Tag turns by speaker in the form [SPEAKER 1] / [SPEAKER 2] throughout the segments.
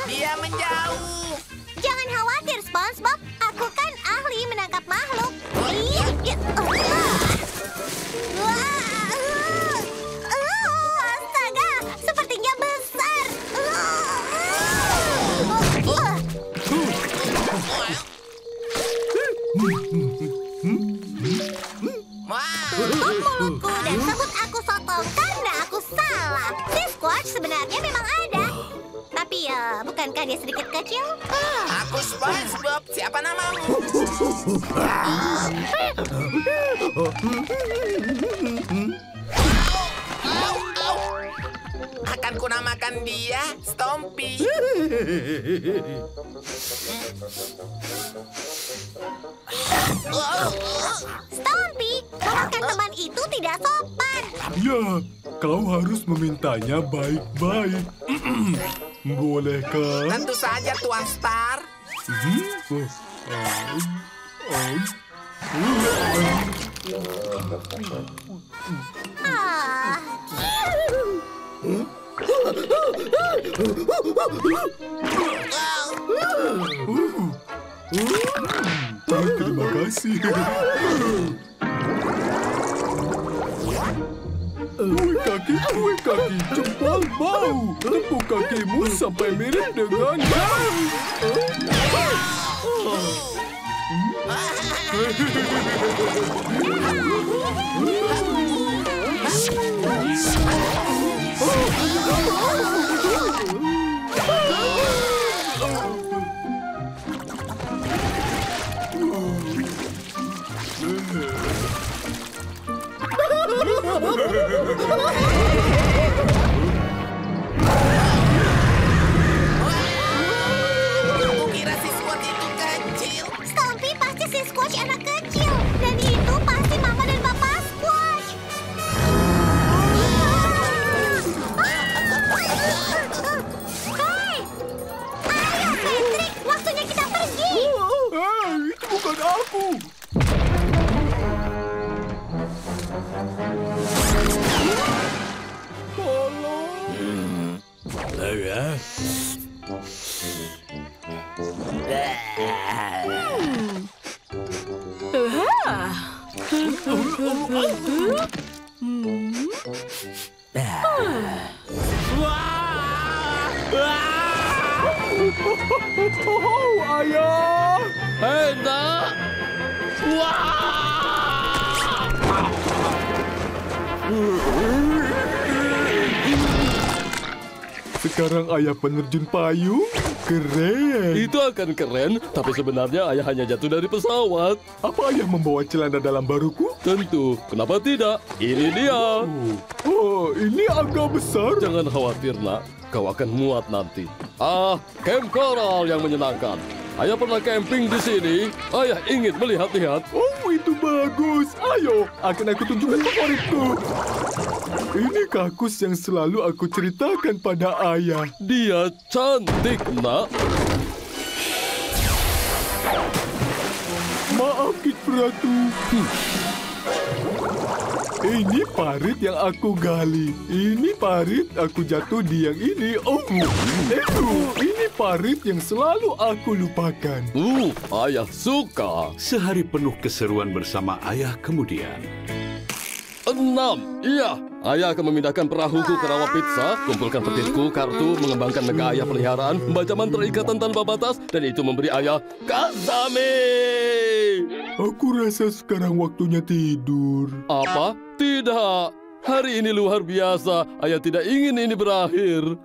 [SPEAKER 1] Dia menjauh.
[SPEAKER 2] Jangan khawatir, SpongeBob. Aku kan ahli menangkap makhluk. Astaga, sepertinya besar. Tutup mulutku dan sebut aku sotong karena aku salah. Si Squatch sebenarnya memang ada. Tapi ya, bukankah dia sedikit kecil?
[SPEAKER 1] Aku SpongeBob. Siapa namamu? Akan kunamakan dia Stompy.
[SPEAKER 2] Stompy, makan teman itu tidak sopan.
[SPEAKER 3] Ya, kau harus memintanya baik-baik. Bolehkah?
[SPEAKER 1] Tentu saja, Tuan Star.
[SPEAKER 2] Ah.
[SPEAKER 3] Terima kasih. Kue kaki, jempol bau. Tepuk kakimu sampai mirip dengannya.
[SPEAKER 1] Kukira si Squatch itu kecil.
[SPEAKER 2] Stompy pasti si Squatch anak kecil. Dan itu pasti mama dan papa Squatch. Hei! Ayo, Patrick. Waktunya kita pergi.
[SPEAKER 3] Itu bukan aku. Ayah!
[SPEAKER 4] Hei, nak!
[SPEAKER 3] Sekarang ayah penerjun payung? Keren.
[SPEAKER 4] Itu akan keren, tapi sebenarnya ayah hanya jatuh dari pesawat.
[SPEAKER 3] Apa ayah membawa celana dalam baruku?
[SPEAKER 4] Tentu, kenapa tidak? Ini dia.
[SPEAKER 3] Oh, ini agak besar.
[SPEAKER 4] Jangan khawatir, nak. Kau akan muat nanti. Camp Coral yang menyenangkan. Ayah pernah camping di sini. Ayah ingin melihat-lihat.
[SPEAKER 3] Oh, itu bagus. Ayo, akan aku tunjukkan favoritku. Ini kakus yang selalu aku ceritakan pada ayah.
[SPEAKER 4] Dia cantik, nak.
[SPEAKER 3] Maaf, Kit Ratu. Ini parit yang aku gali. Ini parit aku jatuh di yang ini. Oh, itu. Ini parit yang selalu aku lupakan.
[SPEAKER 4] Ayah suka.
[SPEAKER 5] Sehari penuh keseruan bersama ayah kemudian.
[SPEAKER 4] 6. Iya, ayah akan memindahkan perahuku ke rawa pizza, kumpulkan petirku, kartu, mengembangkan naga ayah peliharaan, membaca mantra ikatan tanpa batas, dan itu memberi ayah Kazami.
[SPEAKER 3] Aku rasa sekarang waktunya tidur.
[SPEAKER 4] Apa? Tidak. Hari ini luar biasa. Ayah tidak ingin ini berakhir.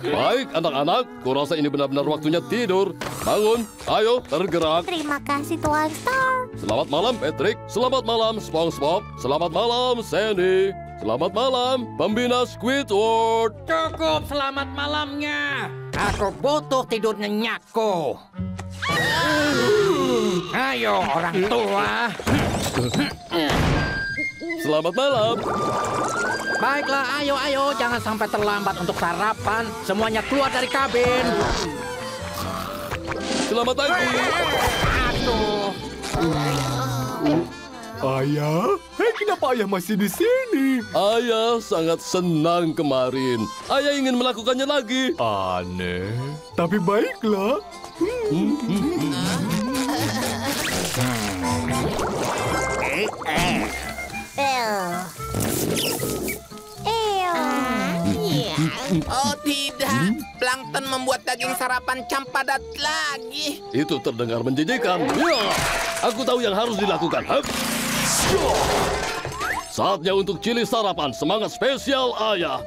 [SPEAKER 4] Baik, anak-anak. Kurasa ini benar-benar waktunya tidur. Bangun. Ayo, tergerak.
[SPEAKER 2] Terima kasih, Tuan Star.
[SPEAKER 4] Selamat malam, Patrick. Selamat malam, SpongeBob. Selamat malam, Sandy. Selamat malam, pembina Squidward.
[SPEAKER 6] Cukup selamat malamnya. Aku butuh tidur nyenyakku. Ayo, orang tua.
[SPEAKER 4] Selamat malam.
[SPEAKER 6] Baiklah, ayo, jangan sampai terlambat untuk sarapan. Semuanya keluar dari kabin.
[SPEAKER 4] Selamat pagi.
[SPEAKER 6] Aduh.
[SPEAKER 3] Ayah? Hei, kenapa ayah masih di sini?
[SPEAKER 4] Ayah sangat senang kemarin. Ayah ingin melakukannya lagi.
[SPEAKER 3] Aneh. Tapi baiklah.
[SPEAKER 1] Oh tidak, plankton membuat daging sarapan Cam padat lagi.
[SPEAKER 4] Itu terdengar menjijikkan. Ya, aku tahu yang harus dilakukan. Hup. Saatnya untuk cili sarapan. Semangat spesial ayah.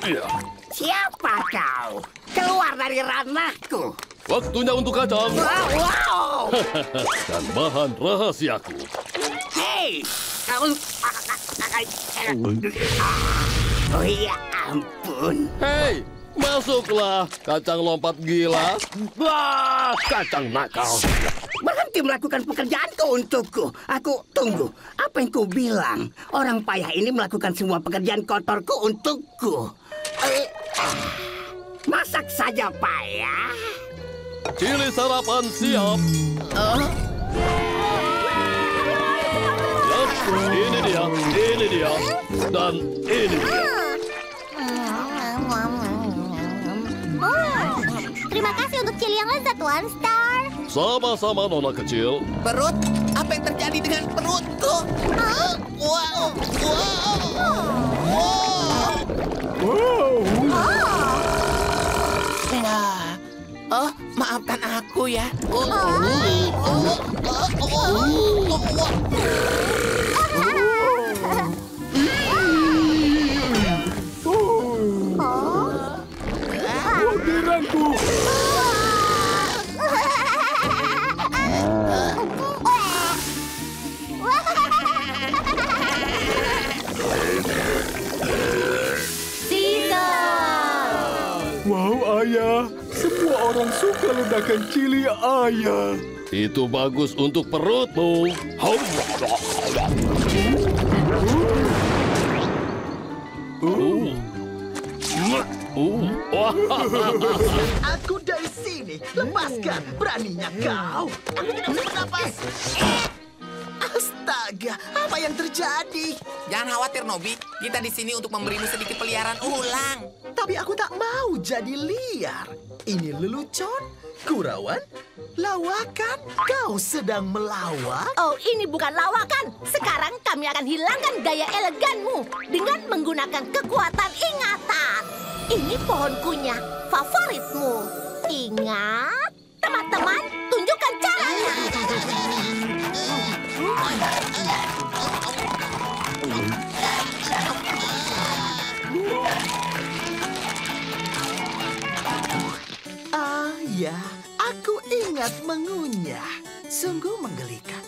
[SPEAKER 4] Ya.
[SPEAKER 7] Siapa kau? Keluar dari ranahku.
[SPEAKER 4] Waktunya untuk kacang.
[SPEAKER 7] Wow.
[SPEAKER 4] Dan bahan rahasiaku.
[SPEAKER 7] Hei, kamu... Oh ya ampun.
[SPEAKER 4] Hei, masuklah. Kacang lompat gila. Wah, kacang nakal.
[SPEAKER 7] Berhenti melakukan pekerjaanku untukku. Aku tunggu. Apa yang kau bilang? Orang payah ini melakukan semua pekerjaan kotorku untukku. Masak saja payah.
[SPEAKER 4] Cili sarapan siap. Ini dia, dan ini dia.
[SPEAKER 2] Terima kasih untuk cili yang lezat, One Star.
[SPEAKER 4] Sama-sama, Nona kecil.
[SPEAKER 1] Perut? Apa yang terjadi dengan perutku? Wow. Oh, maafkan aku ya.
[SPEAKER 3] Bordiranku. Wow, ayah. Semua orang suka ledakan cili ayah.
[SPEAKER 4] Itu bagus untuk perutmu.
[SPEAKER 8] Aku dari sini. Lepaskan. Beraninya kau. Aku tidak bisa bernapas. Astaga, apa yang terjadi?
[SPEAKER 1] Jangan khawatir, Nobi. Kita di sini untuk memberimu sedikit peliharaan ulang.
[SPEAKER 8] Tapi aku tak mau jadi liar. Ini lelucon, gurauan, lawakan. Kau sedang melawak?
[SPEAKER 2] Oh, ini bukan lawakan. Sekarang kami akan hilangkan gaya eleganmu dengan menggunakan kekuatan ingatan. Ini pohon kunyah favoritmu. Ingat, teman-teman, tunjukkan caranya.
[SPEAKER 8] Ah ya, aku ingat mengunyah. Sungguh menggelikan.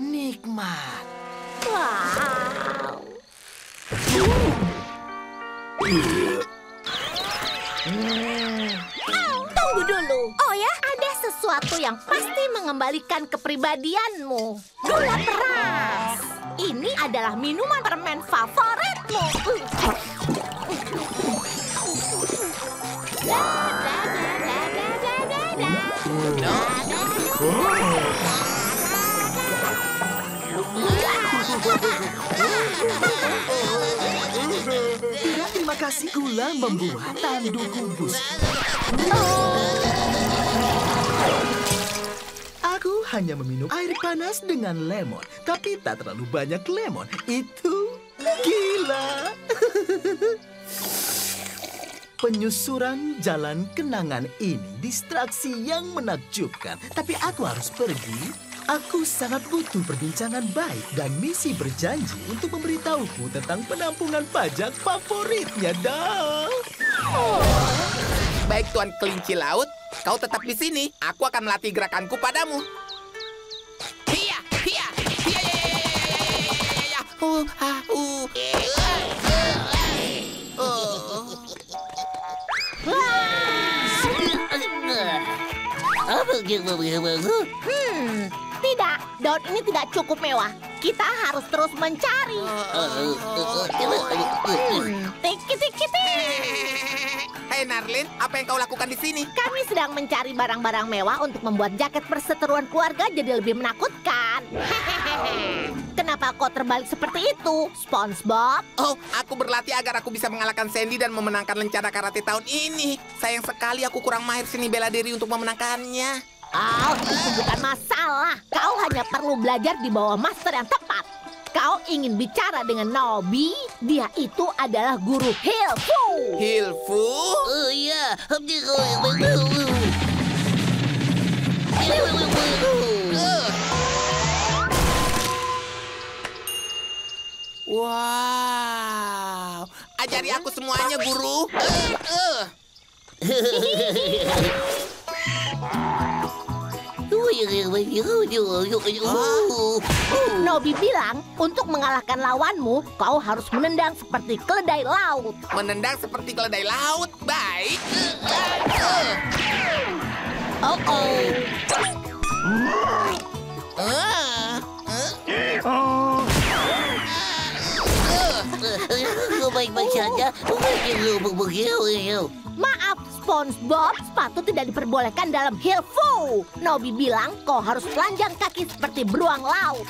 [SPEAKER 8] Nikmat.
[SPEAKER 2] Wow. Tunggu dulu. Oh ya, ada sesuatu yang pasti mengembalikan kepribadianmu. Gula peras. Ini adalah minuman permen favoritmu.
[SPEAKER 8] Terima kasih gula membuat tanduk kubus. Aku hanya meminum air panas dengan lemon, tapi tak terlalu banyak lemon. Itu gila. Penyusuran jalan kenangan ini distraksi yang menakjubkan. Tapi aku harus pergi. Aku sangat butuh perbincangan baik dan misi berjanji untuk memberitahuku tentang penampungan pajak favoritnya, dah.
[SPEAKER 1] Baik, Tuan Kelinci Laut. Kau tetap di sini. Aku akan melatih gerakanku padamu. Hiya, hiya, hiya, hiya,
[SPEAKER 2] Tidak, daun ini tidak cukup mewah. Kita harus terus mencari. Tiki-tiki-tiki.
[SPEAKER 1] Hei, Hei Narlin, apa yang kau lakukan di sini?
[SPEAKER 2] Kami sedang mencari barang-barang mewah untuk membuat jaket perseteruan keluarga jadi lebih menakutkan. Kenapa kau terbalik seperti itu, SpongeBob?
[SPEAKER 1] Oh, aku berlatih agar aku bisa mengalahkan Sandy dan memenangkan lencana karate tahun ini. Sayang sekali aku kurang mahir seni bela diri untuk memenangkannya.
[SPEAKER 2] Oh, itu bukan masalah. Kau hanya perlu belajar di bawah master yang tepat. Kau ingin bicara dengan Nobby? Dia itu adalah guru Hilfu.
[SPEAKER 1] Hilfu?
[SPEAKER 9] Oh iya.
[SPEAKER 1] Wow. Ajari aku semuanya, guru.
[SPEAKER 2] Nobby bilang, untuk mengalahkan lawanmu, kau harus menendang seperti keledai laut.
[SPEAKER 1] Menendang seperti keledai laut. Baik.
[SPEAKER 9] Baik-baik saja.
[SPEAKER 2] Maaf, SpongeBob, sepatu tidak diperbolehkan dalam Hilfu. Nobby bilang kau harus telanjang kaki seperti beruang laut.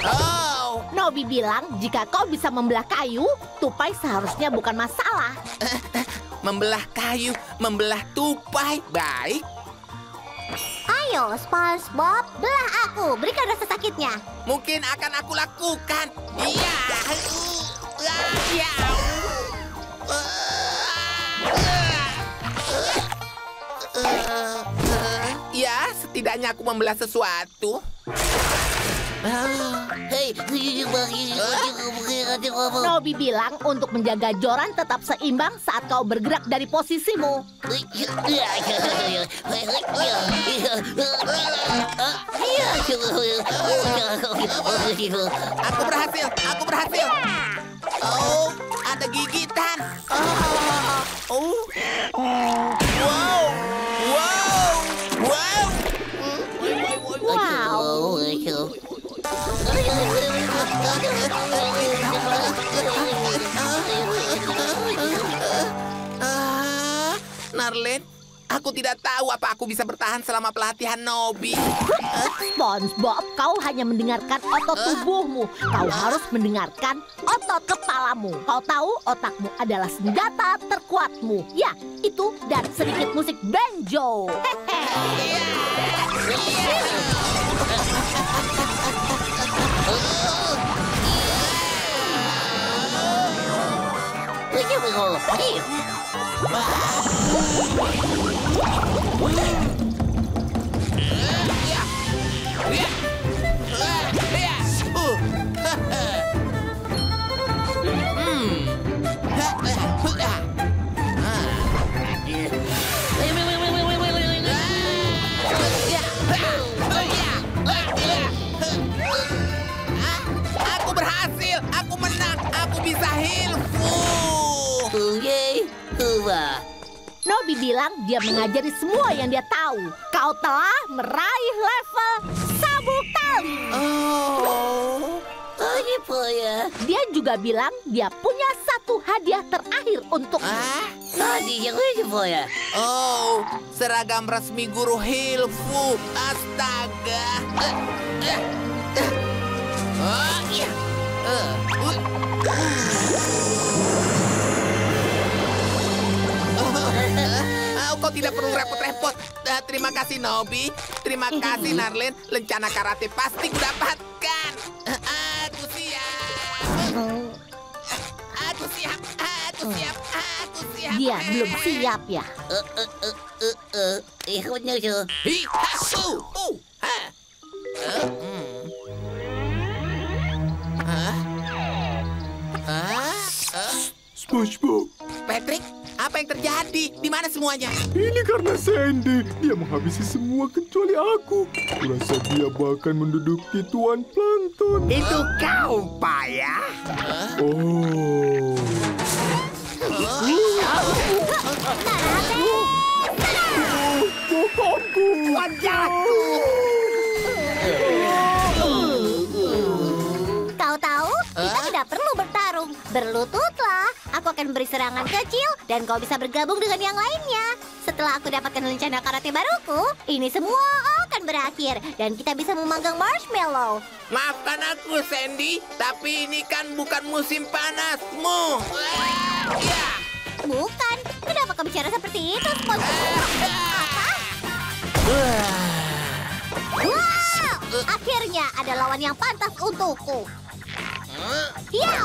[SPEAKER 1] Oh.
[SPEAKER 2] Nobby bilang jika kau bisa membelah kayu, tupai seharusnya bukan masalah.
[SPEAKER 1] Membelah kayu, membelah tupai. Baik.
[SPEAKER 2] Ayo, SpongeBob, belah aku. Berikan rasa sakitnya.
[SPEAKER 1] Mungkin akan aku lakukan. Iya. Iya. Ya, setidaknya aku membelah sesuatu.
[SPEAKER 2] Nobby bilang untuk menjaga Joran tetap seimbang saat kau bergerak dari posisimu.
[SPEAKER 1] Aku berhasil, aku berhasil. Oh, ada gigitan. Oh, wow, wow, wow.
[SPEAKER 2] Wow.
[SPEAKER 1] Narlin, aku tidak tahu apa aku bisa bertahan selama pelatihan Nobby.
[SPEAKER 2] SpongeBob, kau hanya mendengarkan otot tubuhmu. Kau harus mendengarkan otot kepalamu. Kau tahu otakmu adalah senjata terkuatmu. Ya, itu dan sedikit musik banjo.
[SPEAKER 1] Aku berhasil, aku menang, aku bisa Hilfu.
[SPEAKER 2] Nobby bilang dia mengajari semua yang dia tahu. Kau telah meraih level sabuk tali.
[SPEAKER 1] Oh.
[SPEAKER 2] Dia juga bilang dia punya satu hadiah terakhir untuk
[SPEAKER 1] Oh, seragam resmi guru Hilfu. Astaga. Kau tidak perlu repot-repot. Terima kasih, Nobby. Terima kasih, Narlin. Lencana karate pasti kudapatkan. Aku siap. Aku siap. Aku siap. Aku siap.
[SPEAKER 2] dia belum siap ya.
[SPEAKER 1] Hi, ha, ha.
[SPEAKER 3] SpongeBob,
[SPEAKER 1] Patrick, apa yang terjadi? Di mana semuanya?
[SPEAKER 3] ini karena Sandy. Dia menghabisi semua kecuali aku. Kurasa dia bahkan menduduki Tuan Plankton.
[SPEAKER 7] Itu kau, payah.
[SPEAKER 3] Oh. Bokongku.
[SPEAKER 7] Wajahku.
[SPEAKER 2] Kau Berlututlah, aku akan beri serangan kecil dan kau bisa bergabung dengan yang lainnya. Setelah aku dapatkan lencana karate baruku, ini semua akan berakhir dan kita bisa memanggang marshmallow.
[SPEAKER 1] Maafkan aku, Sandy, tapi ini kan bukan musim panasmu. Ya.
[SPEAKER 2] Bukan, kenapa kau bicara seperti itu, SpongeBob? Apa? Wow, akhirnya ada lawan yang pantas untukku. Ya.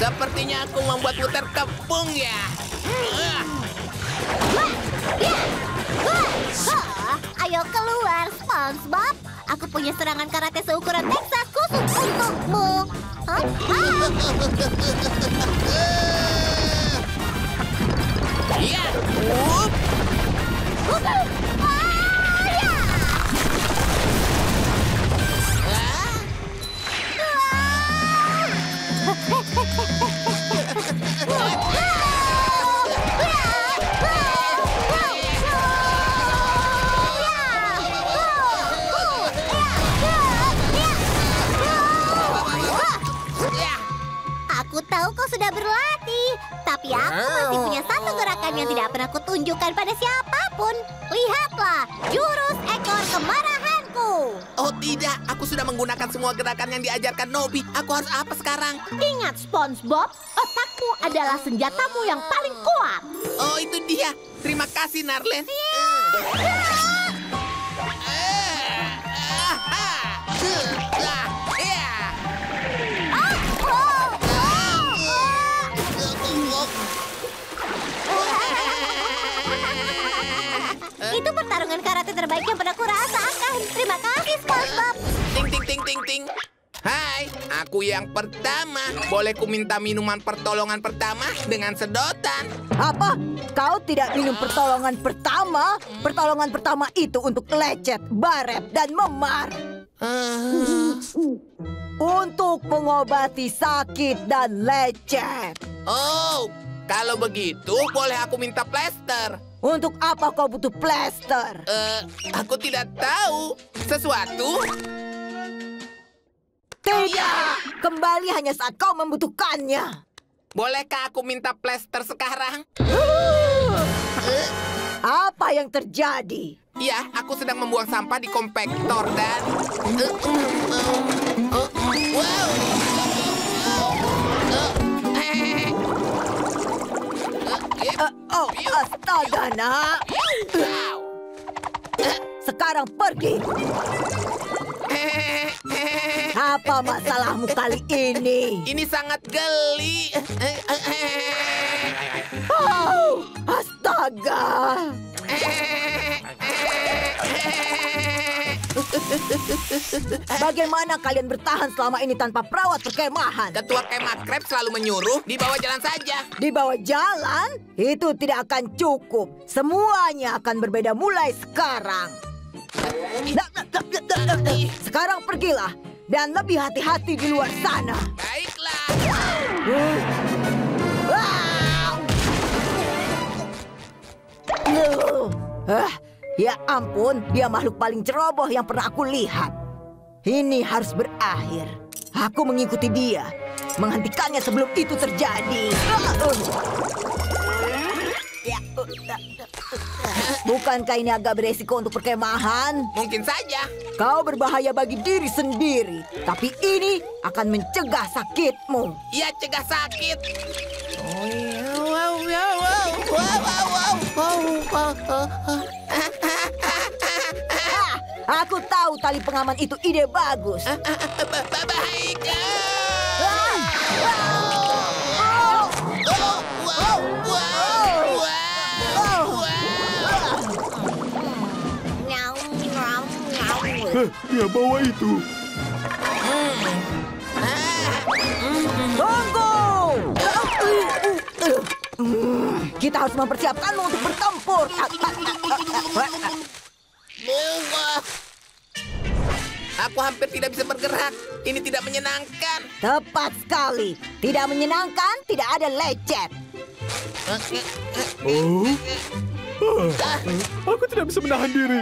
[SPEAKER 1] Sepertinya aku membuatmu terkepung ya.
[SPEAKER 2] Ayo keluar, SpongeBob. Aku punya serangan karate seukuran Texas khusus untukmu.
[SPEAKER 1] Ya.
[SPEAKER 2] Aku tahu kau sudah berlatih, tapi aku masih punya satu gerakan yang tidak pernah kutunjukkan pada siapapun. Lihatlah, jurus ekor kemarahanku.
[SPEAKER 1] Oh tidak, aku sudah menggunakan semua gerakan yang diajarkan Nobby. Aku harus apa sekarang?
[SPEAKER 2] Ingat, SpongeBob, otakmu adalah senjatamu yang paling kuat.
[SPEAKER 1] Oh itu dia. Terima kasih, Narlen.
[SPEAKER 2] Itu pertarungan karate terbaik yang pernah kurasakan. Terima kasih, SpongeBob.
[SPEAKER 1] Ting ting ting ting ting. Hai, aku yang pertama. Boleh ku minta minuman pertolongan pertama dengan sedotan?
[SPEAKER 9] Apa? Kau tidak minum pertolongan pertama? Pertolongan pertama itu untuk lecet, baret, dan memar. Untuk mengobati sakit dan lecet.
[SPEAKER 1] Oh, kalau begitu boleh aku minta plester?
[SPEAKER 9] Untuk apa kau butuh plester?
[SPEAKER 1] Aku tidak tahu. Sesuatu?
[SPEAKER 9] Tidak! Kembali hanya saat kau membutuhkannya.
[SPEAKER 1] Bolehkah aku minta plester sekarang?
[SPEAKER 9] Apa yang terjadi?
[SPEAKER 1] Ya, aku sedang membuang sampah di kompaktor dan... Wow!
[SPEAKER 9] Astaga, nak. Sekarang pergi. Apa masalahmu kali ini?
[SPEAKER 1] Ini sangat geli.
[SPEAKER 9] Oh, astaga. Bagaimana kalian bertahan selama ini tanpa perawat perkemahan?
[SPEAKER 1] Ketua kemah Krab selalu menyuruh dibawa jalan saja.
[SPEAKER 9] Dibawa jalan? Itu tidak akan cukup. Semuanya akan berbeda mulai sekarang. Sekarang pergilah dan lebih hati-hati di luar sana.
[SPEAKER 1] Baiklah.
[SPEAKER 9] Ya ampun, dia makhluk paling ceroboh yang pernah aku lihat. Ini harus berakhir. Aku mengikuti dia, menghentikannya sebelum itu terjadi. Bukankah ini agak beresiko untuk perkemahan?
[SPEAKER 1] Mungkin saja.
[SPEAKER 9] Kau berbahaya bagi diri sendiri, tapi ini akan mencegah sakitmu.
[SPEAKER 1] Ia cegah sakit. Wow, wow, wow, wow, wow, wow, wow.
[SPEAKER 9] Aku tahu tali pengaman itu ide bagus.
[SPEAKER 1] Baik.
[SPEAKER 3] Ya bawa itu.
[SPEAKER 9] Tunggu! Kita harus mempersiapkanmu untuk bertempur.
[SPEAKER 1] Aku hampir tidak bisa bergerak. Ini tidak menyenangkan.
[SPEAKER 9] Tepat sekali. Tidak menyenangkan, tidak ada lecet.
[SPEAKER 3] Aku tidak bisa menahan diri.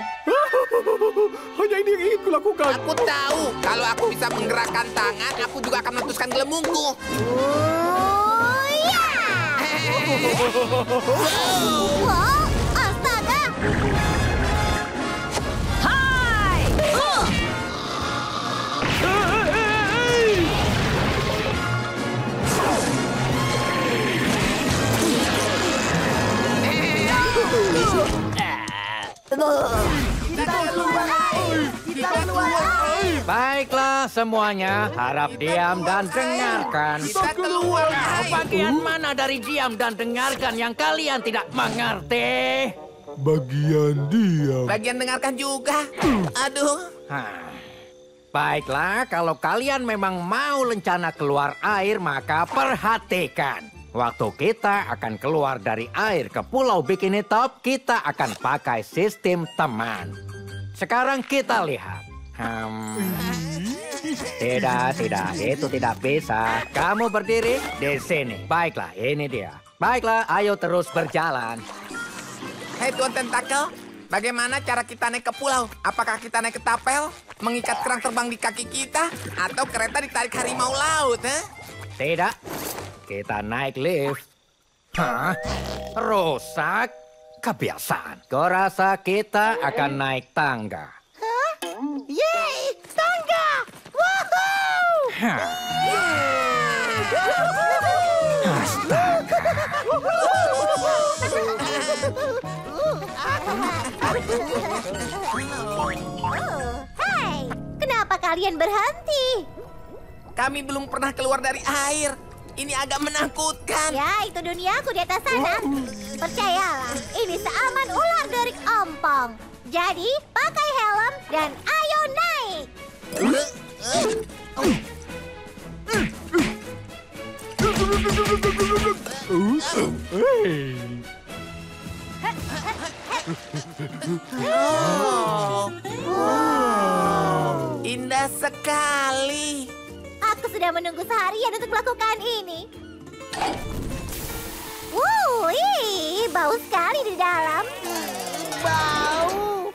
[SPEAKER 3] Hanya ini yang ingin kulakukan.
[SPEAKER 1] Aku tahu, kalau aku bisa menggerakkan tangan, aku juga akan meletuskan gelembungku.
[SPEAKER 2] Wow, astaga!
[SPEAKER 9] Hai!
[SPEAKER 6] Baiklah semuanya, harap diam dan dengarkan.
[SPEAKER 1] Kita keluar.
[SPEAKER 6] Bagian mana dari diam dan dengarkan yang kalian tidak mengerti?
[SPEAKER 3] Bagian diam.
[SPEAKER 1] Bagian dengarkan juga. Aduh.
[SPEAKER 6] Baiklah, kalau kalian memang mau lencana keluar air, maka perhatikan. Waktu kita akan keluar dari air ke Pulau Bikini Top, kita akan pakai sistem teman. Sekarang kita lihat. Tidak, itu tidak bisa. Kamu berdiri di sini. Baiklah, ini dia. Baiklah, ayo terus berjalan.
[SPEAKER 1] Hei Tuan Tentakel, bagaimana cara kita naik ke pulau? Apakah kita naik ke tapel, mengikat kerang terbang di kaki kita, atau kereta ditarik harimau laut?
[SPEAKER 6] Tidak, kita naik lift. Hah? Rusak? Kebiasaan. Kau rasa kita akan naik tangga?
[SPEAKER 2] Hah? Yeay, tangga! Woohoo! Hei, kenapa kalian berhenti?
[SPEAKER 1] Kami belum pernah keluar dari air. Ini agak menakutkan.
[SPEAKER 2] Ya, itu duniaku di atas sana. Percayalah, ini seaman ular derik ompong. Jadi, pakai helm dan ayo naik.
[SPEAKER 1] Indah sekali.
[SPEAKER 2] Aku sudah menunggu seharian untuk melakukan ini. Bau sekali di dalam. Bau.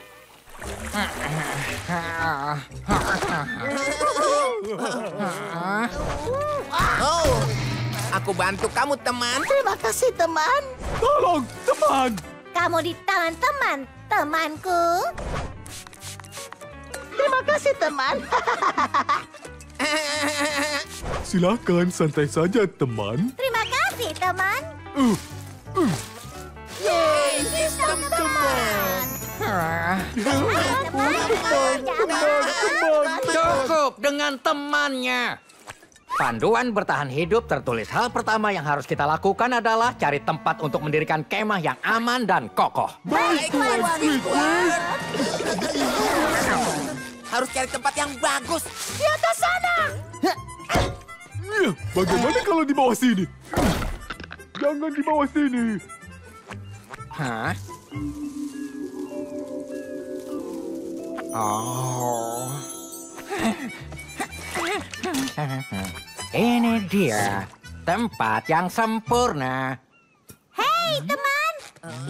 [SPEAKER 1] Oh, aku bantu kamu, teman.
[SPEAKER 2] Terima kasih, teman.
[SPEAKER 3] Tolong, teman.
[SPEAKER 2] Kamu di tangan teman, temanku. Terima kasih, teman.
[SPEAKER 3] Silakan santai saja, teman.
[SPEAKER 2] Terima kasih, teman.
[SPEAKER 1] Yeay, sistem teman.
[SPEAKER 6] Cukup dengan temannya. Panduan bertahan hidup tertulis hal pertama yang harus kita lakukan adalah cari tempat untuk mendirikan kemah yang aman dan kokoh.
[SPEAKER 1] Baik, Tuan Squidward. Harus cari tempat yang bagus.
[SPEAKER 2] Di atas sana.
[SPEAKER 3] Bagaimana kalau di bawah sini? Jangan di bawah sini.
[SPEAKER 6] Hah? Oh. Ini dia tempat yang sempurna.
[SPEAKER 2] Hei, teman.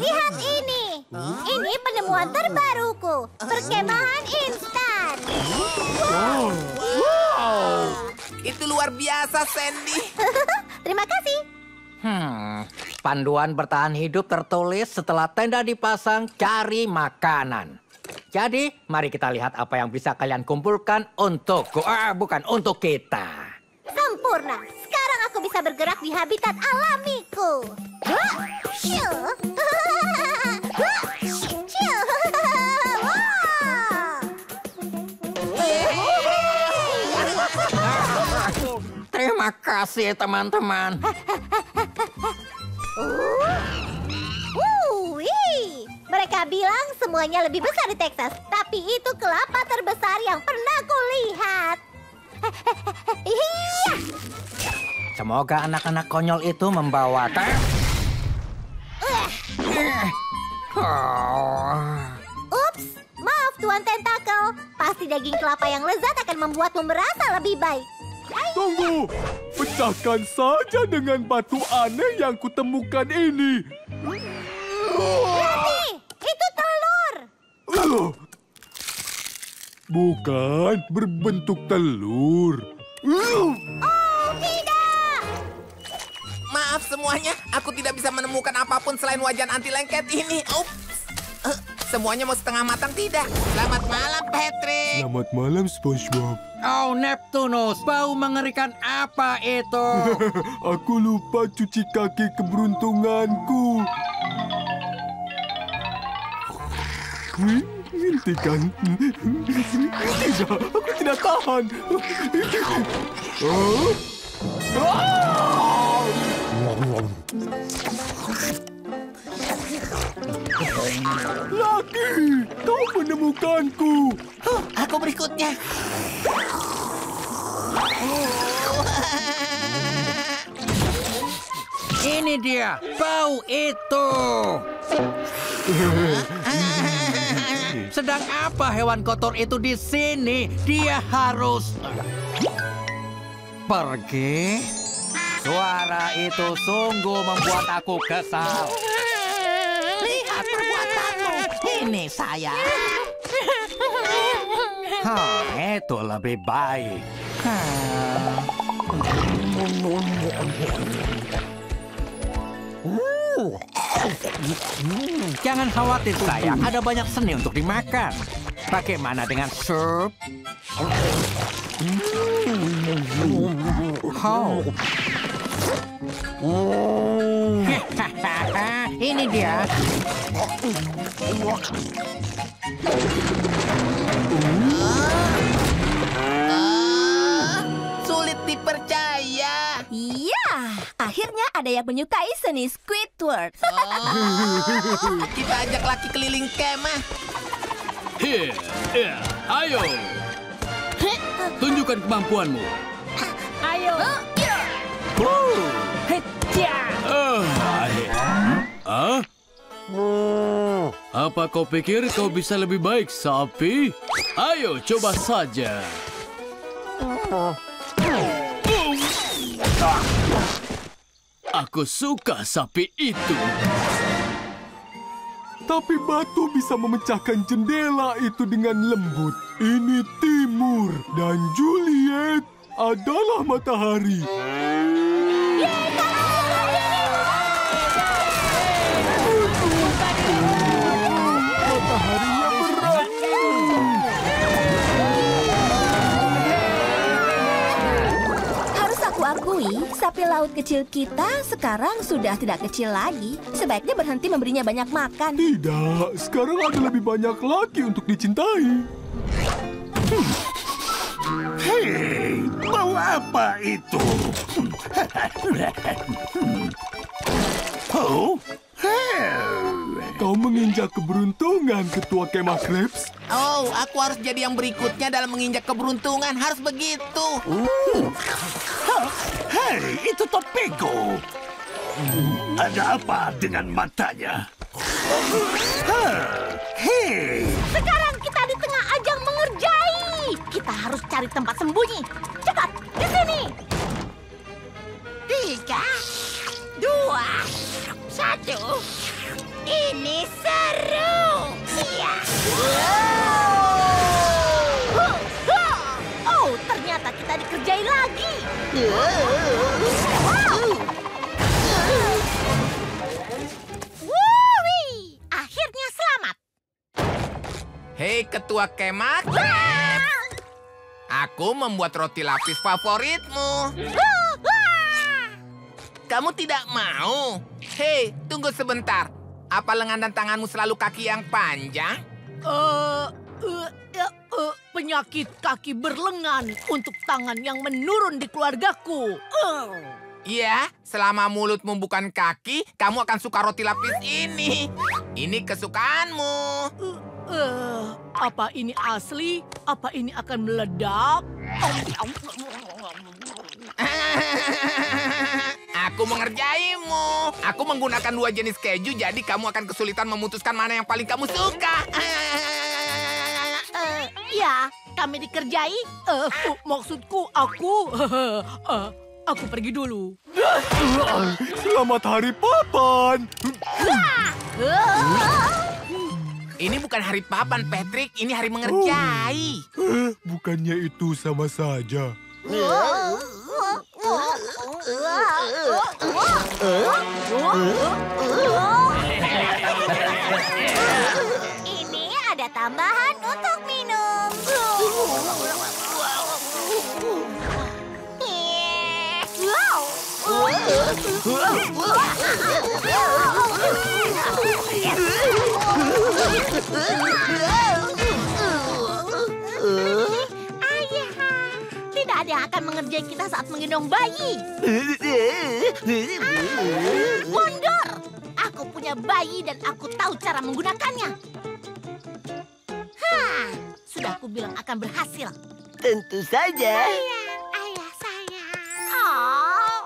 [SPEAKER 2] Lihat ini. Ini penemuan terbaruku. Perkemahan instan.
[SPEAKER 1] Wow. Itu luar biasa, Sandy.
[SPEAKER 2] Terima kasih.
[SPEAKER 6] Panduan bertahan hidup tertulis setelah tenda dipasang, cari makanan. Jadi, mari kita lihat apa yang bisa kalian kumpulkan untukku. Bukan untuk kita.
[SPEAKER 2] Sempurna. Sekarang aku bisa bergerak di habitat alamiku.
[SPEAKER 6] Terima kasih, teman-teman.
[SPEAKER 2] Mereka bilang semuanya lebih besar di Texas, tapi itu kelapa terbesar yang pernah kulihat.
[SPEAKER 6] Semoga anak-anak konyol itu membawakan...
[SPEAKER 2] Ups, maaf Maaf, Tuan Tentakel. Pasti daging kelapa yang lezat akan membuatmu merasa lebih baik.
[SPEAKER 3] Tunggu, pecahkan saja dengan batu aneh yang kutemukan ini.
[SPEAKER 2] Berarti, itu telur.
[SPEAKER 3] Bukan berbentuk telur.
[SPEAKER 2] Oh, tidak.
[SPEAKER 1] Maaf semuanya, aku tidak bisa menemukan apapun selain wajan anti lengket ini. Ups. Semuanya mau setengah matang tidak? Selamat malam, Patrick.
[SPEAKER 3] Selamat malam, SpongeBob.
[SPEAKER 6] Oh, Neptunus, bau mengerikan apa itu?
[SPEAKER 3] Aku lupa cuci kaki keberuntunganku. Hentikan. Tidak, aku tidak tahan. Laki, kau menemukanku.
[SPEAKER 1] Aku berikutnya.
[SPEAKER 6] Ini dia, bau itu. Sedang apa hewan kotor itu di sini? Dia harus pergi. Suara itu sungguh membuat aku kesal.
[SPEAKER 1] Lihat perbuatanmu. Ini saya.
[SPEAKER 6] Itu lebih baik. Jangan khawatir sayang, ada banyak seni untuk dimakan. Bagaimana dengan sup? Ini dia.
[SPEAKER 1] Sulit dipercaya.
[SPEAKER 2] Iya, akhirnya ada yang menyukai seni Squidward.
[SPEAKER 1] Kita ajak laki keliling kemah.
[SPEAKER 4] Ayo, tunjukkan kemampuanmu.
[SPEAKER 2] Ayo.
[SPEAKER 4] Apa kau pikir kau bisa lebih baik, sapi? Ayo, coba saja. Aku suka sapi itu.
[SPEAKER 3] Tapi batu bisa memecahkan jendela itu dengan lembut. Ini timur dan Juliet adalah matahari. Mataharinya berat.
[SPEAKER 2] Harus aku akui, sapi laut kecil kita sekarang sudah tidak kecil lagi. Sebaiknya berhenti memberinya banyak makan.
[SPEAKER 3] Tidak, sekarang ada lebih banyak laki untuk dicintai.
[SPEAKER 5] Hei, bau apa itu? Oh,
[SPEAKER 3] Kau menginjak keberuntungan, Ketua Kemah Krabs.
[SPEAKER 1] Oh, aku harus jadi yang berikutnya dalam menginjak keberuntungan. Harus begitu.
[SPEAKER 5] hei, itu Topego. Ada apa dengan matanya? Hei,
[SPEAKER 2] Sekarang kita di tengah ajang mengerjai. Kita harus cari tempat sembunyi. Cepat, di sini. 3, 2, 1. Ini seru. Iya. Oh, ternyata kita dikerjai lagi. Wuih, akhirnya selamat.
[SPEAKER 1] Hei, Ketua Kemah Krabs. Aku membuat roti lapis favoritmu. Kamu tidak mau? Hei, tunggu sebentar. Apa lengan dan tanganmu selalu kaki yang panjang?
[SPEAKER 10] Penyakit kaki berlengan untuk tangan yang menurun di keluargaku.
[SPEAKER 1] Iya, selama mulutmu bukan kaki, kamu akan suka roti lapis ini. Ini kesukaanmu.
[SPEAKER 10] Apa ini asli? Apa ini akan meledak?
[SPEAKER 1] Aku mengerjaimu. Aku menggunakan 2 jenis keju, jadi kamu akan kesulitan memutuskan mana yang paling kamu suka.
[SPEAKER 10] ya, kami dikerjai. Maksudku aku. Aku pergi dulu.
[SPEAKER 3] Selamat Hari Papan.
[SPEAKER 1] Ini bukan hari papan, Patrick. Ini hari mengerjai.
[SPEAKER 3] Bukannya itu sama saja.
[SPEAKER 2] Ini ada tambahan untuk minum.
[SPEAKER 10] Ayah, tidak ada yang akan mengerjai kita saat menggendong bayi. Mundur! Aku punya bayi dan aku tahu cara menggunakannya. Sudah aku bilang akan berhasil.
[SPEAKER 11] Tentu saja.
[SPEAKER 2] Ayah saya.
[SPEAKER 10] Oh,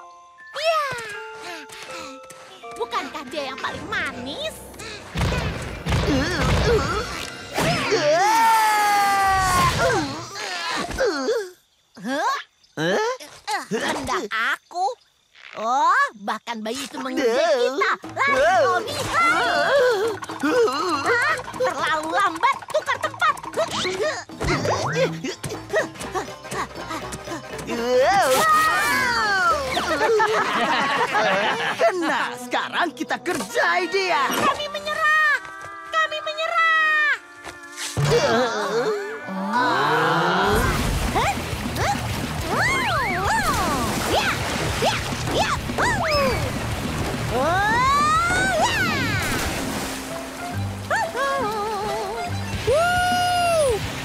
[SPEAKER 10] ya. Bukankah dia yang paling manis? Hendak aku? Oh, bahkan bayi itu mengerjai kita. Lari, Bobby. Terlalu lambat, tukar tempat.
[SPEAKER 11] Kena, sekarang kita kerjai dia.
[SPEAKER 10] Kami menyerah. Kami menyerah.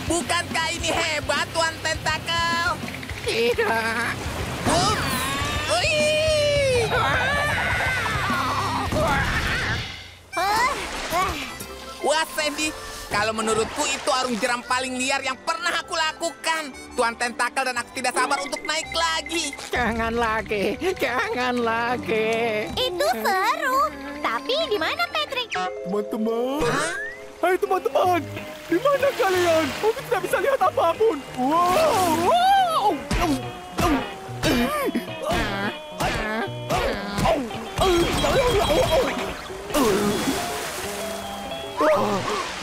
[SPEAKER 1] Bukankah ini hebat, Tuan Tentakel?
[SPEAKER 6] Tidak.
[SPEAKER 1] Wah, Sandy, kalau menurutku itu arung jeram paling liar yang pernah aku lakukan. Tuan Tentakel dan aku tidak sabar untuk naik lagi.
[SPEAKER 6] Jangan lagi, jangan lagi.
[SPEAKER 2] Itu seru. Tapi di mana Patrick?
[SPEAKER 3] Teman-teman. Hai teman-teman. Di mana kalian? Aku tidak bisa lihat apapun. Wow.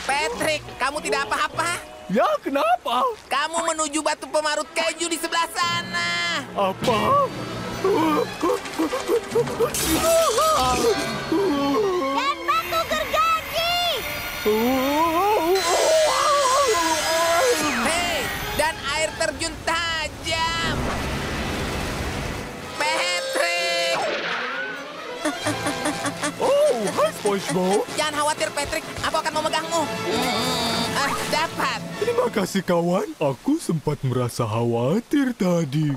[SPEAKER 1] Patrick, kamu tidak apa-apa?
[SPEAKER 3] Ya, kenapa?
[SPEAKER 1] Kamu menuju batu pemarut keju di sebelah sana.
[SPEAKER 3] Apa?
[SPEAKER 2] Dan batu gergaji.
[SPEAKER 1] Hei, dan air terjun tajam. Patrick!
[SPEAKER 3] Oh, hai SpongeBob.
[SPEAKER 1] Jangan khawatir, Patrick. Aku akan memegangmu. Dapat.
[SPEAKER 3] Terima kasih, kawan. Aku sempat merasa khawatir tadi.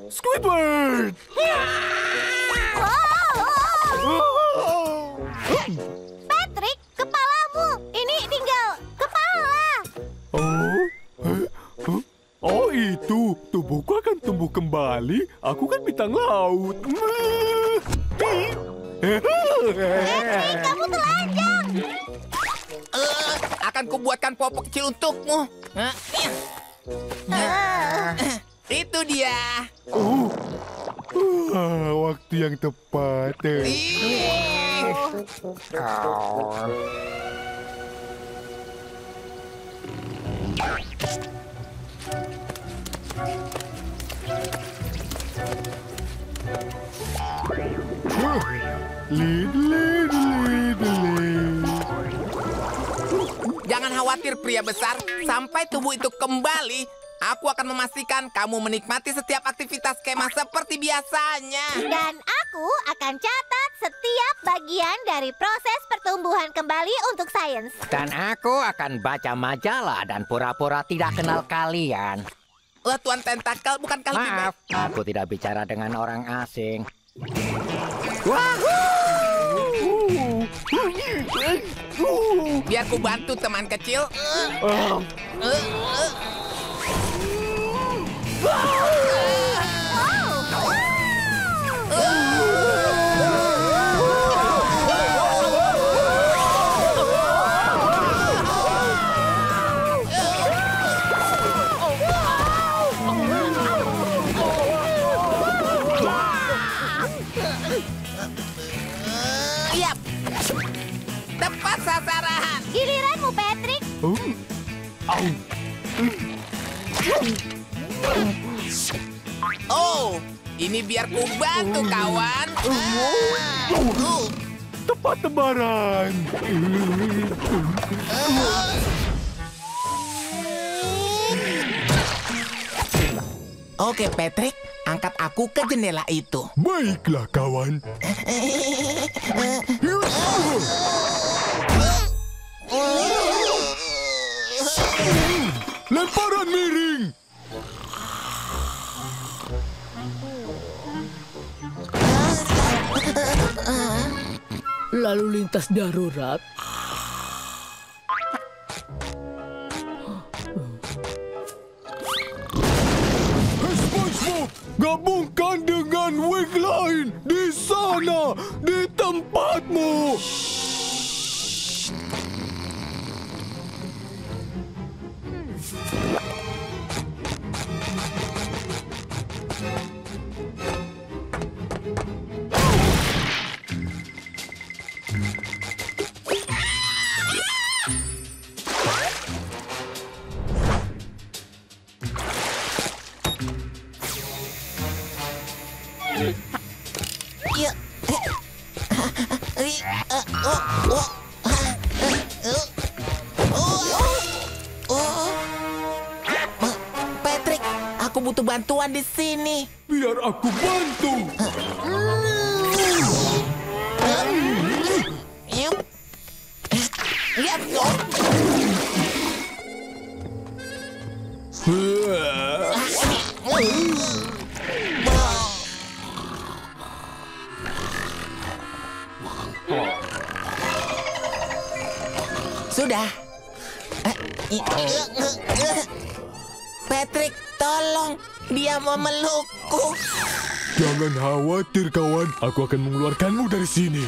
[SPEAKER 3] Squidward!
[SPEAKER 2] Patrick, kepalamu. Ini tinggal kepala.
[SPEAKER 3] Oh, itu. Tubuhku akan tumbuh kembali. Aku kan bintang laut.
[SPEAKER 2] Patrick, kamu telanjang.
[SPEAKER 1] Akan kubuatkan popok kecil untukmu. Itu dia.
[SPEAKER 3] Waktu yang tepat.
[SPEAKER 1] Jangan khawatir, pria besar. Sampai tubuh itu kembali, aku akan memastikan kamu menikmati setiap aktivitas kemah seperti biasanya.
[SPEAKER 2] Dan aku akan catat setiap bagian dari proses pertumbuhan kembali untuk sains.
[SPEAKER 6] Dan aku akan baca majalah dan pura-pura tidak kenal kalian.
[SPEAKER 1] Wah, Tuan Tentakel, bukankah lebih
[SPEAKER 6] Maaf,
[SPEAKER 1] baik?
[SPEAKER 6] aku tidak bicara dengan orang asing.
[SPEAKER 1] Biar ku bantu, teman kecil. Oh, ini biar ku bantu, kawan.
[SPEAKER 3] Tepat tebaran.
[SPEAKER 1] Oke, Patrick, angkat aku ke jendela itu.
[SPEAKER 3] Baiklah, kawan. Lemparan miring.
[SPEAKER 12] Lalu lintas darurat.
[SPEAKER 3] SpongeBob, gabungkan dengan wig lain di sana, di tempatmu.
[SPEAKER 1] Patrick, aku butuh bantuan di sini.
[SPEAKER 3] Biar aku bantu.
[SPEAKER 1] Lihat dong. Sudah. Patrick, tolong. Dia memelukku.
[SPEAKER 3] Jangan khawatir, kawan. Aku akan mengeluarkanmu dari sini.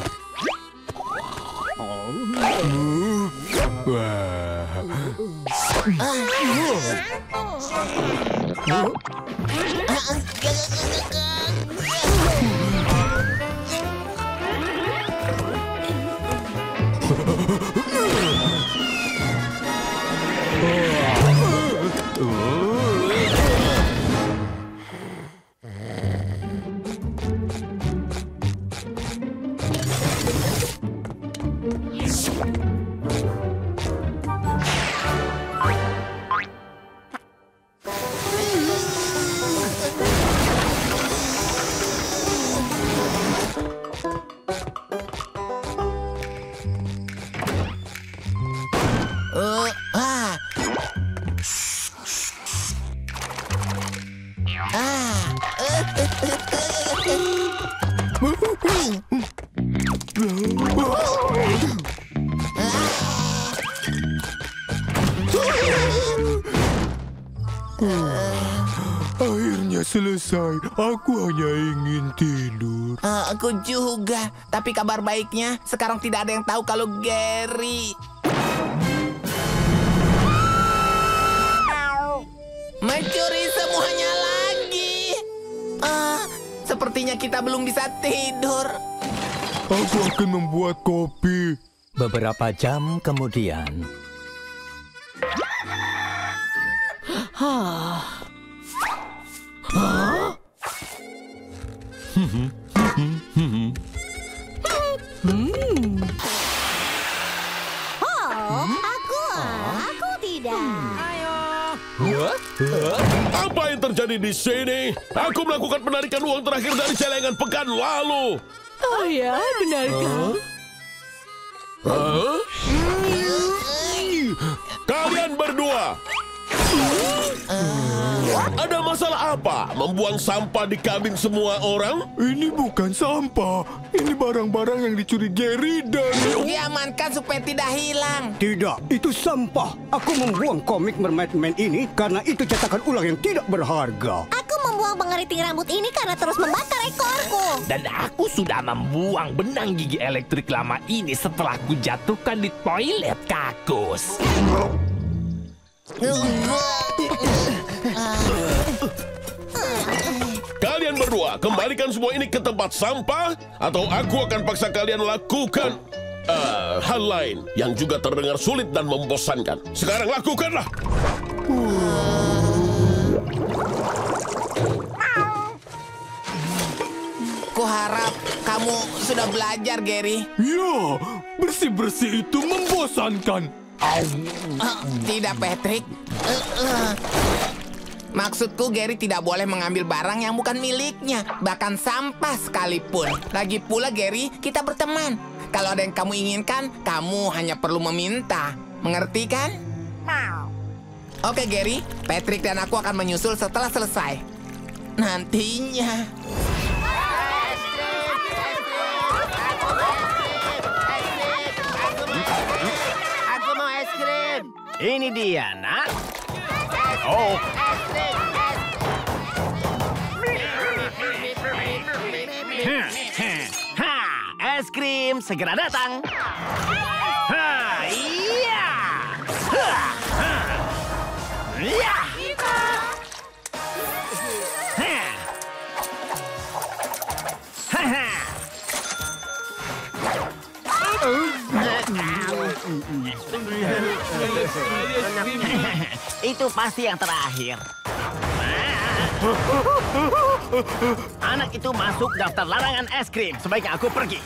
[SPEAKER 3] Akhirnya selesai. Aku hanya ingin tidur.
[SPEAKER 1] Aku juga. Tapi kabar baiknya, sekarang tidak ada yang tahu kalau Gary mencuri semuanya lagi. Sepertinya kita belum bisa tidur.
[SPEAKER 3] Aku akan membuat kopi.
[SPEAKER 6] Beberapa jam kemudian.
[SPEAKER 2] Aku tidak.
[SPEAKER 4] Apa yang terjadi di sini? Aku melakukan penarikan uang terakhir dari celengan pekan lalu.
[SPEAKER 12] Oh ya, benarkah?
[SPEAKER 4] Kalian berdua, ada masalah apa membuang sampah di kabin semua orang?
[SPEAKER 3] Ini bukan sampah. Ini barang-barang yang dicuri Gary dan...
[SPEAKER 1] Diamankan supaya tidak hilang.
[SPEAKER 7] Tidak, itu sampah. Aku membuang komik Mermaid Man ini karena itu cetakan ulang yang tidak berharga.
[SPEAKER 2] Aku membuang pengeriting rambut ini karena terus membakar ekorku.
[SPEAKER 13] Dan aku sudah membuang benang gigi elektrik lama ini setelah ku jatuhkan di toilet kakus.
[SPEAKER 4] Kalian berdua, kembalikan semua ini ke tempat sampah, atau aku akan paksa kalian lakukan hal lain yang juga terdengar sulit dan membosankan. Sekarang lakukanlah.
[SPEAKER 1] harap kamu sudah belajar, Gary.
[SPEAKER 3] Ya, bersih-bersih itu membosankan.
[SPEAKER 1] Tidak, Patrick. Maksudku, Gary tidak boleh mengambil barang yang bukan miliknya, bahkan sampah sekalipun. Lagi pula, Gary, kita berteman. Kalau ada yang kamu inginkan, kamu hanya perlu meminta. Mengerti kan? Oke, Gary. Patrick dan aku akan menyusul setelah selesai. Nantinya.
[SPEAKER 11] Aku mau es krim.
[SPEAKER 13] Ini dia, nak. Oh. Es krim segera datang. Iya. Iya. Itu pasti yang terakhir. Anak itu masuk daftar larangan es krim. Sebaiknya aku pergi.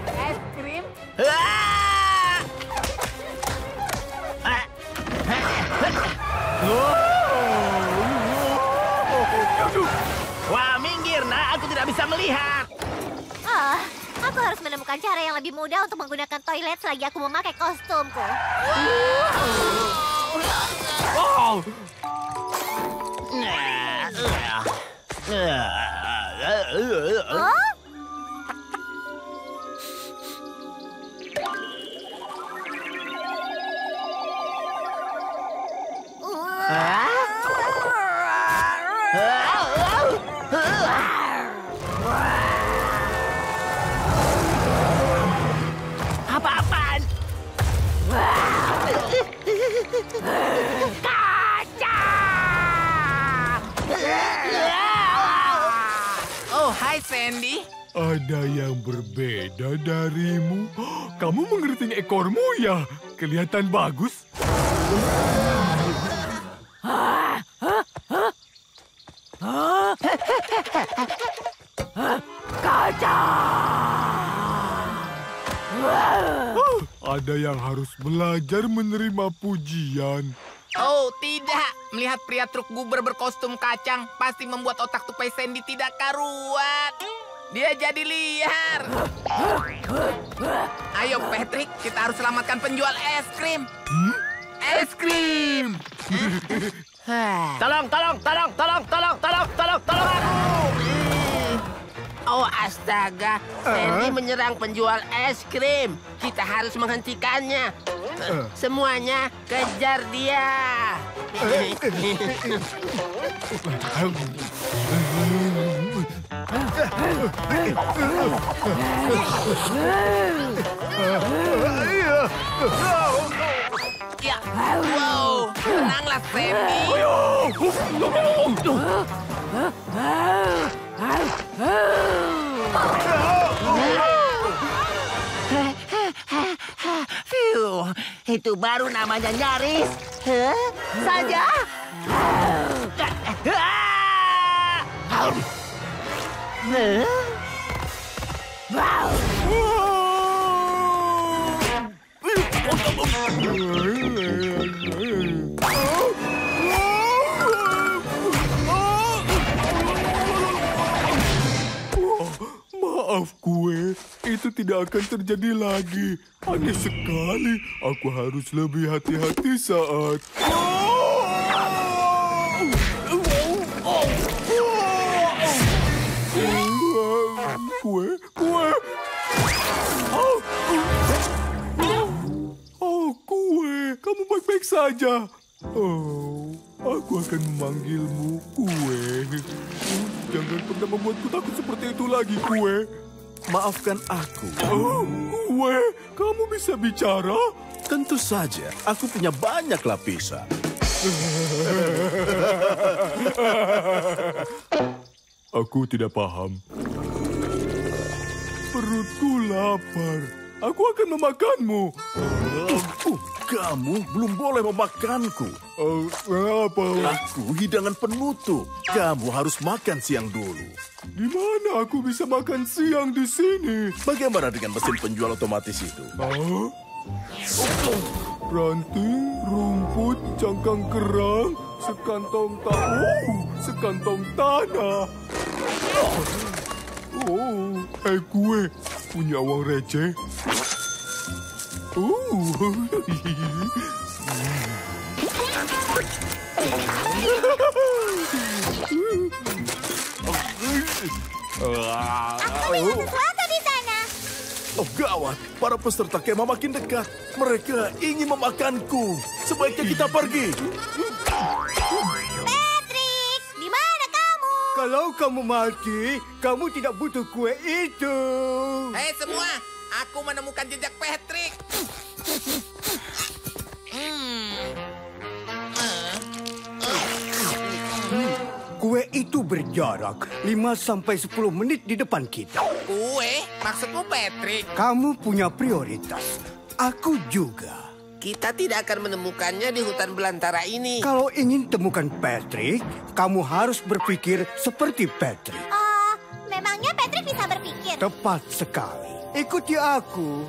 [SPEAKER 10] Es krim?
[SPEAKER 13] Wah, minggir, nak. Aku tidak bisa melihat.
[SPEAKER 2] Aku harus menemukan cara yang lebih mudah untuk menggunakan toilet selagi aku memakai kostumku.
[SPEAKER 13] Apa-apaan? Kaca!
[SPEAKER 1] Oh, hai Sandy.
[SPEAKER 3] Ada yang berbeda darimu. Kamu mengeriting ekormu ya? Kelihatan bagus.
[SPEAKER 11] Kaca!
[SPEAKER 3] Ada yang harus belajar menerima pujian.
[SPEAKER 1] Oh, tidak. Melihat pria truk Guber berkostum kacang pasti membuat otak tupai Sandy tidak karuan. Dia jadi liar. Ayo, Patrick. Kita harus selamatkan penjual es krim. Es krim!
[SPEAKER 13] Tolong aku!
[SPEAKER 11] Oh, astaga. Sandy menyerang penjual es krim. Kita harus menghentikannya. Semuanya kejar dia.
[SPEAKER 1] Ya, wow. Tenanglah, Sandy.
[SPEAKER 11] Phew, itu baru namanya nyaris. Saja.
[SPEAKER 3] Maaf, kue. Itu tidak akan terjadi lagi. Aneh sekali. Aku harus lebih hati-hati saat... Kue. Oh, kue. Kamu baik-baik saja. Oh, aku akan memanggilmu kue. Jangan pernah membuatku takut seperti itu lagi, kue.
[SPEAKER 14] Maafkan aku.
[SPEAKER 3] Oh, kue, kamu bisa bicara?
[SPEAKER 14] Tentu saja, aku punya banyak lapisan.
[SPEAKER 3] Aku tidak paham. Perutku lapar. Aku akan memakanmu.
[SPEAKER 14] Kamu belum boleh memakanku.
[SPEAKER 3] Apa?
[SPEAKER 14] Aku hidangan penutup. Kamu harus makan siang dulu.
[SPEAKER 3] Di mana aku bisa makan siang di sini?
[SPEAKER 14] Bagaimana dengan mesin penjual otomatis itu?
[SPEAKER 3] Ranting, rumput, cangkang kerang, sekantong sekantong tanah. Gue punya uang receh.
[SPEAKER 2] Aku melihat sesuatu di sana.
[SPEAKER 14] Oh gawat, para peserta kemah makin dekat. Mereka ingin memakanku. Sebaiknya kita pergi.
[SPEAKER 2] Patrick, di mana kamu?
[SPEAKER 15] Kalau kamu mati, kamu tidak butuh kue itu.
[SPEAKER 1] Hei semua, aku menemukan jejak Patrick.
[SPEAKER 15] Kue itu berjarak 5-10 menit di depan kita.
[SPEAKER 1] Kue? Maksudmu Patrick?
[SPEAKER 15] Kamu punya prioritas. Aku juga.
[SPEAKER 11] Kita tidak akan menemukannya di hutan belantara ini.
[SPEAKER 15] Kalau ingin temukan Patrick, kamu harus berpikir seperti Patrick.
[SPEAKER 2] Memangnya Patrick bisa berpikir?
[SPEAKER 15] Tepat sekali. Ikuti aku.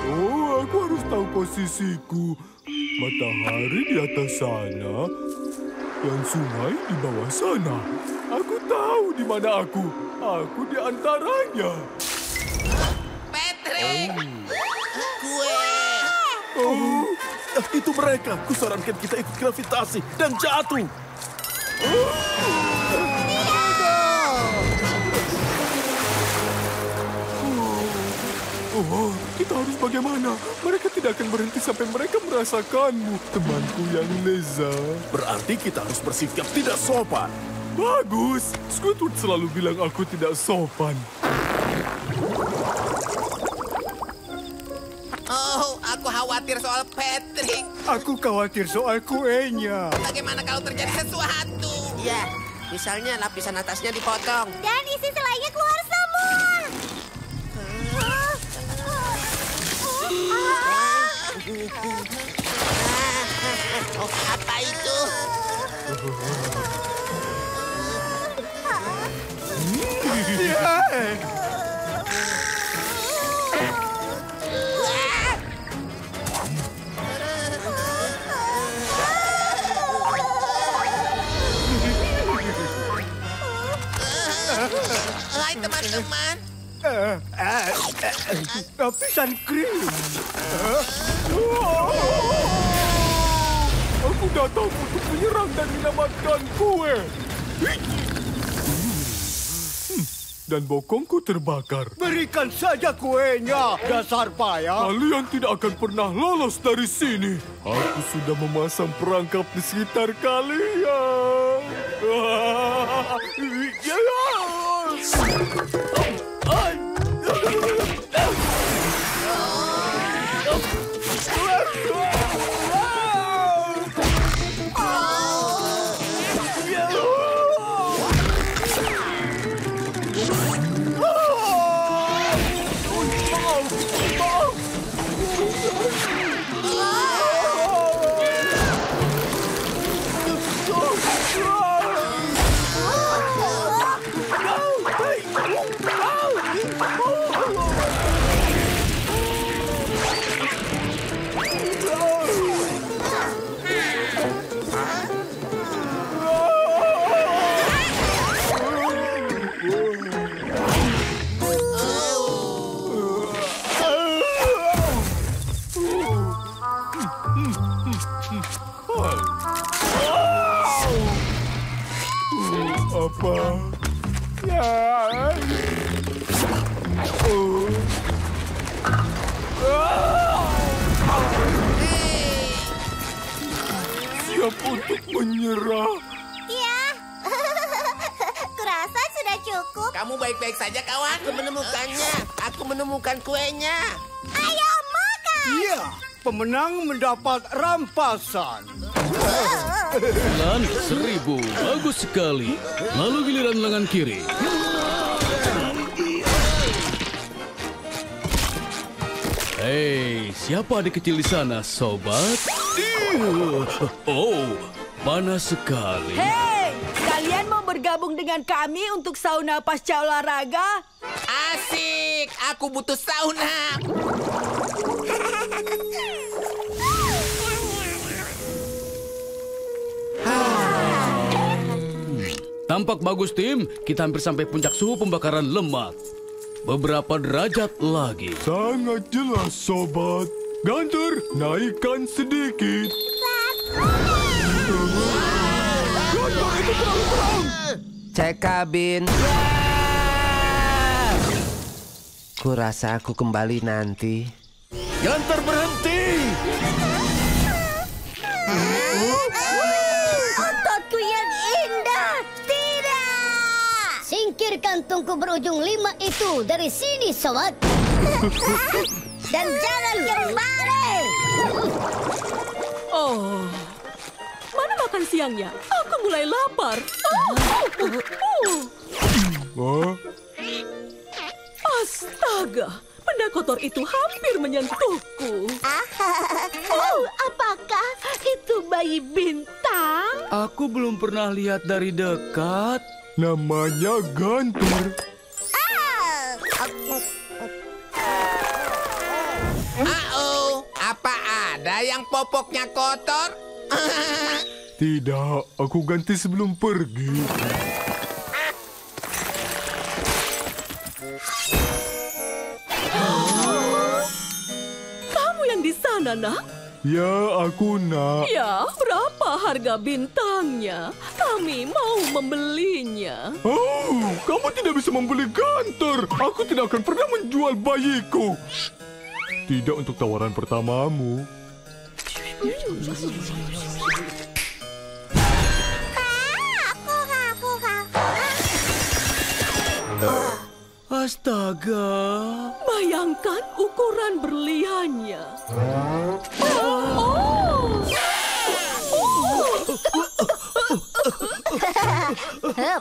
[SPEAKER 3] Oh, aku harus tahu posisiku. Matahari di atas sana dan sungai di bawah sana. Aku tahu di mana aku. Aku di antaranya.
[SPEAKER 1] Patrick! Kue!
[SPEAKER 14] Oh, itu mereka. Kusarankan kita ikut gravitasi dan jatuh.
[SPEAKER 3] Oh, kita harus bagaimana? Mereka tidak akan berhenti sampai mereka merasakanmu, temanku yang leza.
[SPEAKER 14] Berarti kita harus bersikap tidak sopan.
[SPEAKER 3] Bagus. Squidward selalu bilang aku tidak sopan.
[SPEAKER 1] Oh, aku khawatir soal Patrick.
[SPEAKER 15] Aku khawatir soal kuenya.
[SPEAKER 1] Bagaimana kalau terjadi sesuatu?
[SPEAKER 11] Ya, misalnya lapisan atasnya dipotong.
[SPEAKER 2] Dan isi selainya keluar semua.
[SPEAKER 11] Oh, apa itu?
[SPEAKER 1] Hai teman-teman.
[SPEAKER 15] Lapisan krim.
[SPEAKER 3] Aku datang untuk menyerang dan menyelamatkan kue. Dan bokongku terbakar.
[SPEAKER 15] Berikan saja kuenya, dasar payah.
[SPEAKER 3] Kalian tidak akan pernah lolos dari sini. Aku sudah memasang perangkap di sekitar kalian. Apa? Siap untuk menyerah.
[SPEAKER 2] Ya, kurasa sudah cukup.
[SPEAKER 1] Kamu baik-baik saja, kawan?
[SPEAKER 11] Aku menemukannya. Aku menemukan kuenya.
[SPEAKER 2] Ayo makan.
[SPEAKER 15] Iya, pemenang mendapat rampasan.
[SPEAKER 16] 9.000, bagus sekali. Lalu giliran lengan kiri. Hei, siapa adik kecil di sana, sobat? Oh, panas sekali.
[SPEAKER 17] Hei, kalian mau bergabung dengan kami untuk sauna pasca olahraga?
[SPEAKER 1] Asik, aku butuh sauna.
[SPEAKER 16] Tampak bagus, tim. Kita hampir sampai puncak suhu pembakaran lemak. Beberapa derajat lagi.
[SPEAKER 3] Sangat jelas, sobat. Gunter, naikkan sedikit. Gunter, itu terlalu terang.
[SPEAKER 11] Cek kabin. Kurasa aku kembali nanti.
[SPEAKER 14] Gunter, berhenti.
[SPEAKER 10] Ototku yang indah. Tidak. Singkirkan tungku berujung 5 itu dari sini, sobat. Dan jangan kembali.
[SPEAKER 12] Oh, mana makan siangnya? Aku mulai lapar. Astaga, benda kotor itu hampir menyentuhku.
[SPEAKER 2] Oh, apakah itu bayi bintang?
[SPEAKER 16] Aku belum pernah lihat dari dekat.
[SPEAKER 3] Namanya Gunter.
[SPEAKER 1] Apa ada yang popoknya kotor?
[SPEAKER 3] Tidak, aku ganti sebelum pergi.
[SPEAKER 12] Kamu yang di sana, nak?
[SPEAKER 3] Ya, aku nak.
[SPEAKER 12] Ya, berapa harga bintangnya? Kami mau membelinya.
[SPEAKER 3] Oh, kamu tidak bisa membeli Gunter. Aku tidak akan pernah menjual bayiku. Tidak untuk tawaran pertamamu.
[SPEAKER 16] Astaga.
[SPEAKER 12] Bayangkan ukuran berliannya.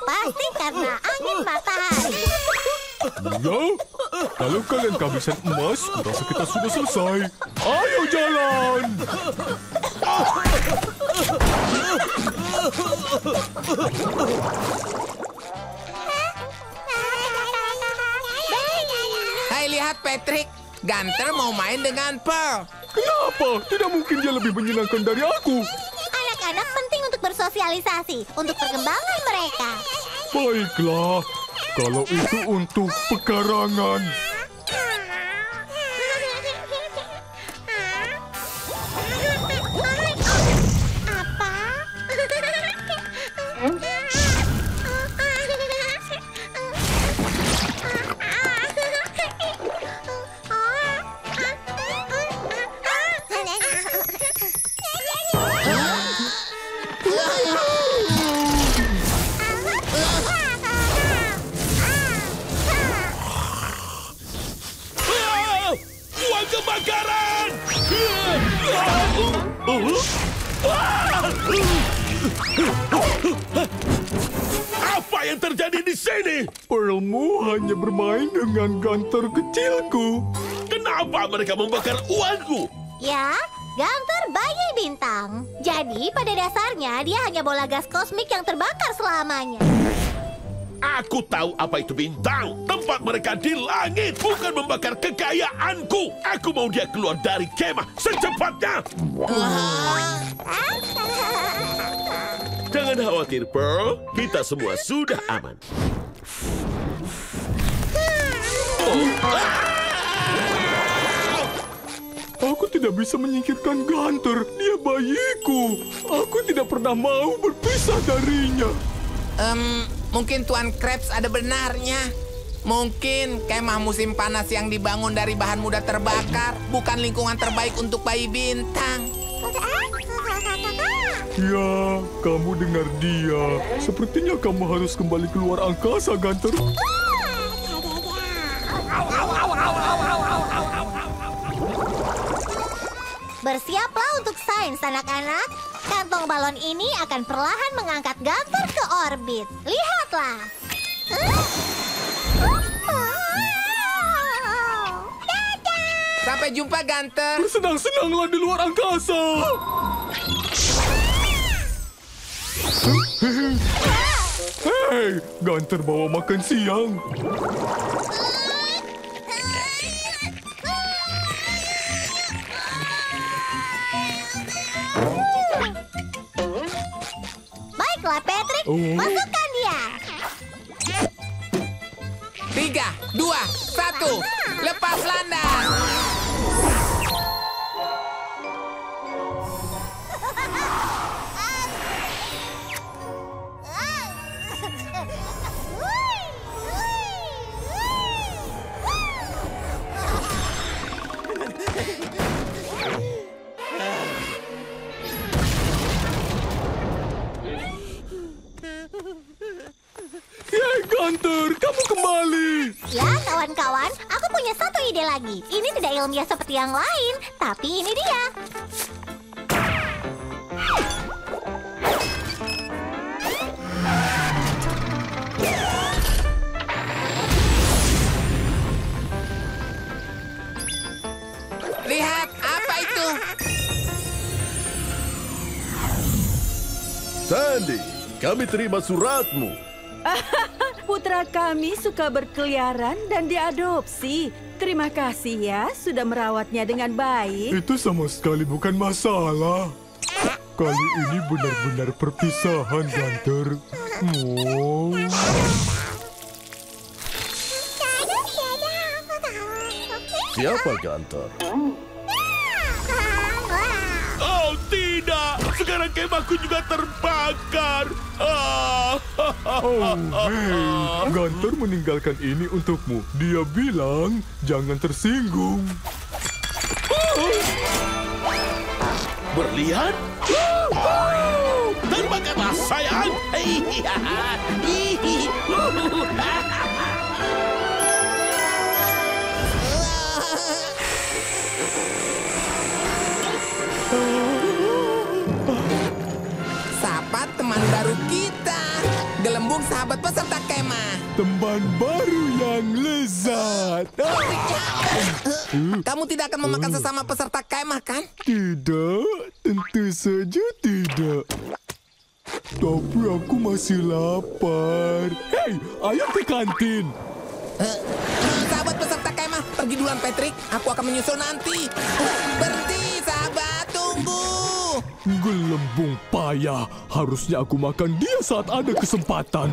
[SPEAKER 2] Pasti karena angin matahari.
[SPEAKER 3] Ya, kalau kalian kehabisan emas, kurasa kita sudah selesai. Ayo jalan!
[SPEAKER 1] Hai, lihat Patrick. Gunter mau main dengan Pearl.
[SPEAKER 3] Kenapa? Tidak mungkin dia lebih menyenangkan dari aku.
[SPEAKER 2] Anak-anak penting untuk bersosialisasi, untuk perkembangan mereka.
[SPEAKER 3] Baiklah, kalau itu untuk pekarangan.
[SPEAKER 14] Kebakaran! Apa yang terjadi di sini?
[SPEAKER 3] Pearlmu hanya bermain dengan Gunter kecilku.
[SPEAKER 14] Kenapa mereka membakar uangku?
[SPEAKER 2] Ya, Gunter bayi bintang. Jadi pada dasarnya dia hanya bola gas kosmik yang terbakar selamanya.
[SPEAKER 14] Aku tahu apa itu bintang. Tempat mereka di langit, bukan membakar kekayaanku. Aku mau dia keluar dari kemah secepatnya. Jangan khawatir, Pearl. Kita semua sudah aman.
[SPEAKER 3] Aku tidak bisa menyingkirkan Gunter. Dia bayiku. Aku tidak pernah mau berpisah darinya.
[SPEAKER 1] Mungkin Tuan Krabs ada benarnya. Mungkin kemah musim panas yang dibangun dari bahan mudah terbakar bukan lingkungan terbaik untuk bayi bintang.
[SPEAKER 3] Ya, kamu dengar dia. Sepertinya kamu harus kembali keluar angkasa, Gunter.
[SPEAKER 2] Bersiaplah untuk sains, anak-anak. Kantong balon ini akan perlahan mengangkat Gunter ke orbit. Lihatlah.
[SPEAKER 1] Sampai jumpa, Gunter.
[SPEAKER 3] Bersenang-senanglah di luar angkasa. Hei, Gunter bawa makan siang.
[SPEAKER 2] Baiklah, Patrick. Masukkan dia.
[SPEAKER 1] 3, 2, 1. Lepas landas.
[SPEAKER 3] Yeay, Gunter, kamu kembali.
[SPEAKER 2] Ya, kawan-kawan, aku punya satu ide lagi. Ini tidak ilmiah seperti yang lain, tapi ini dia.
[SPEAKER 1] Lihat, apa itu?
[SPEAKER 18] Sandy, kami terima suratmu.
[SPEAKER 17] Putra kami suka berkeliaran dan diadopsi. Terima kasih ya, sudah merawatnya dengan baik.
[SPEAKER 3] Itu sama sekali bukan masalah. Kali ini benar-benar perpisahan, Gunter. Oh.
[SPEAKER 18] Siapa Gunter?
[SPEAKER 14] Oh, tidak. Sekarang kemahku juga terbakar.
[SPEAKER 3] Oh, hei. Gunter meninggalkan ini untukmu. Dia bilang, jangan tersinggung.
[SPEAKER 14] Berlian? Terbakar sayang.
[SPEAKER 1] Sapa teman baru kita, Gelembung sahabat peserta kemah.
[SPEAKER 3] Teman baru yang lezat.
[SPEAKER 1] Kamu tidak akan memakan sesama peserta kemah, kan?
[SPEAKER 3] Tidak, tentu saja tidak. Tapi aku masih lapar. Hei, ayo ke kantin.
[SPEAKER 1] Sahabat peserta kemah, pergi duluan, Patrick. Aku akan menyusul nanti. Berhenti, sahabat, tunggu.
[SPEAKER 3] Gelembung payah. Harusnya aku makan dia saat ada kesempatan.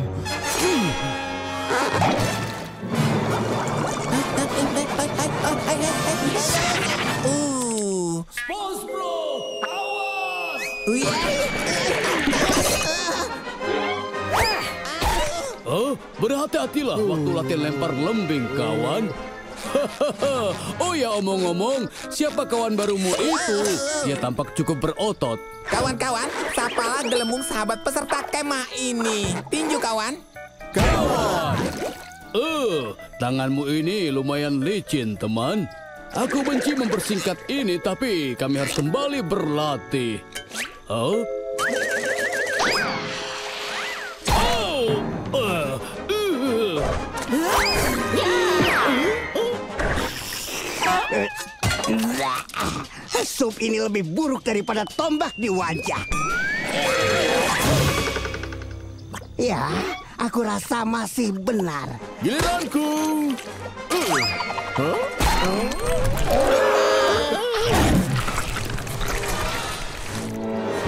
[SPEAKER 16] SpongeBob, awas! Berhati-hatilah waktu latihan lempar lembing, kawan. Oh ya, omong-omong, siapa kawan barumu itu? Dia tampak cukup berotot.
[SPEAKER 1] Kawan-kawan, sapalah Gelembung sahabat peserta kemah ini. Tinju, kawan.
[SPEAKER 16] Kawan! Tanganmu ini lumayan licin, teman. Aku benci mempersingkat ini, tapi kami harus kembali berlatih.
[SPEAKER 7] Sup ini lebih buruk daripada tombak di wajah. Ya, aku rasa masih benar.
[SPEAKER 16] Giliranku.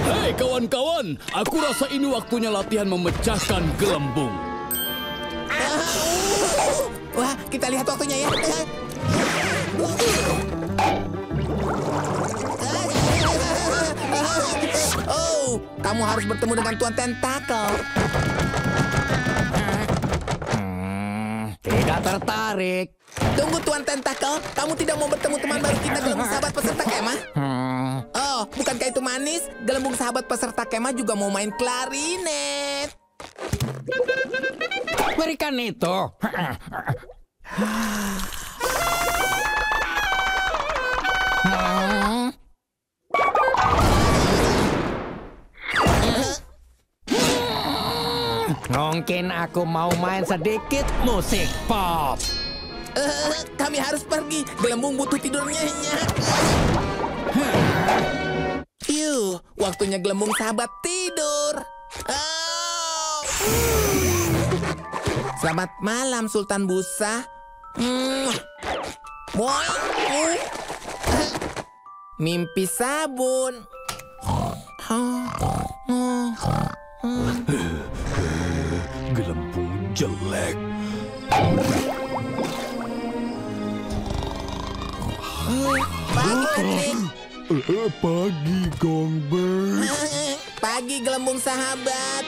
[SPEAKER 16] Hei kawan-kawan, aku rasa ini waktunya latihan memecahkan gelembung.
[SPEAKER 1] Wah, kita lihat waktunya ya. Oh, kamu harus bertemu dengan Tuan Tentakel.
[SPEAKER 6] Tidak tertarik.
[SPEAKER 1] Tunggu, Tuan Tentakel. Kamu tidak mau bertemu teman baru kita, Gelembung sahabat peserta kemah? Oh, bukankah itu manis? Gelembung sahabat peserta kemah juga mau main klarinet.
[SPEAKER 6] Berikan itu. Mungkin aku mau main sedikit musik pop.
[SPEAKER 1] Kami harus pergi. Gelembung butuh tidur nyenyak. Yuh, waktunya Gelembung sahabat tidur. Oh. Selamat malam, Sultan Busa. Mimpi sabun.
[SPEAKER 3] Gelembung jelek.
[SPEAKER 1] Pagi,
[SPEAKER 3] Pagi, Gongbert.
[SPEAKER 1] Pagi, Gelembung sahabat.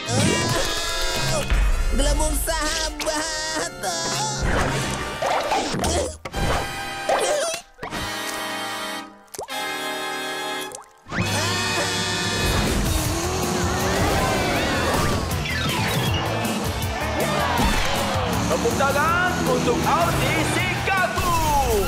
[SPEAKER 1] Gelembung sahabat.
[SPEAKER 19] Tepuk tangan untuk audisi kabur.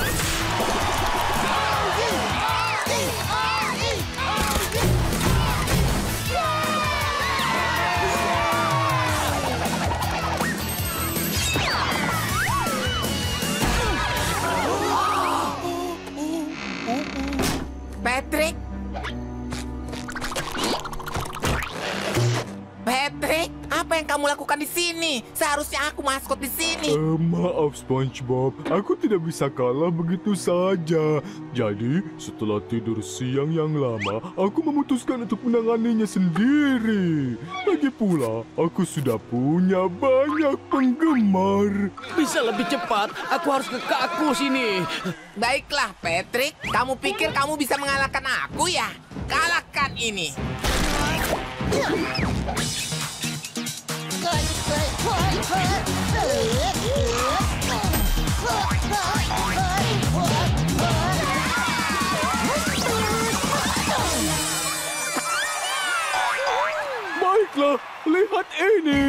[SPEAKER 1] Patrick? Patrick, apa yang kamu lakukan di sini? Seharusnya aku maskot di sini.
[SPEAKER 3] Maaf, SpongeBob. Aku tidak bisa kalah begitu saja. Jadi, setelah tidur siang yang lama, aku memutuskan untuk menanganinya sendiri. Lagi pula, aku sudah punya banyak penggemar.
[SPEAKER 16] Bisa lebih cepat, aku harus ke kaku sini.
[SPEAKER 1] Baiklah, Patrick. Kamu pikir kamu bisa mengalahkan aku ya? Kalahkan ini.
[SPEAKER 3] Baiklah, lihat ini.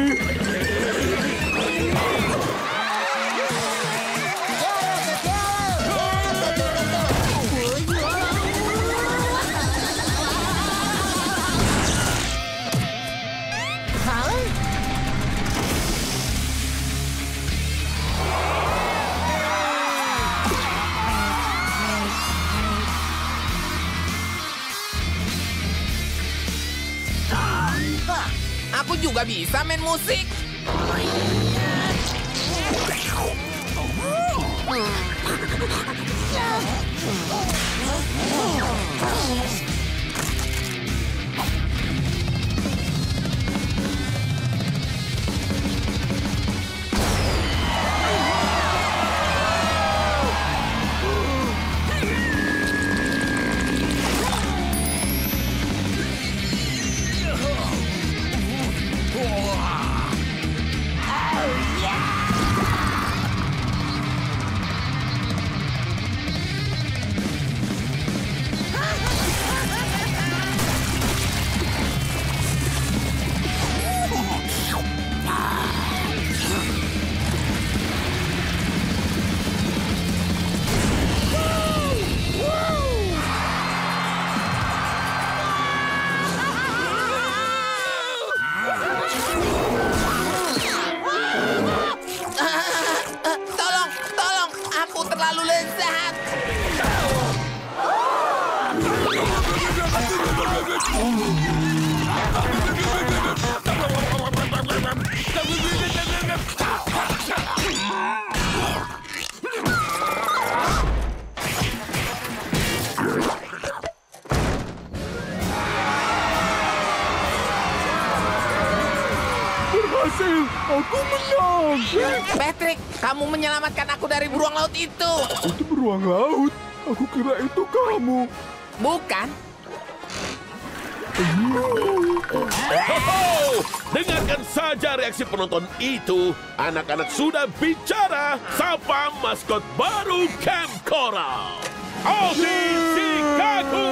[SPEAKER 1] Aku juga bisa main musik. Tolong, aku terlalu lezat.
[SPEAKER 3] Berhasil, aku menang.
[SPEAKER 1] Patrick, kamu menyelamatkan aku dari beruang laut itu.
[SPEAKER 3] Itu beruang laut? Aku kira itu kamu.
[SPEAKER 1] Bukan.
[SPEAKER 14] Dengarkan saja reaksi penonton itu. Anak-anak sudah bicara. Sapa maskot baru Camp Coral, audisi kaku.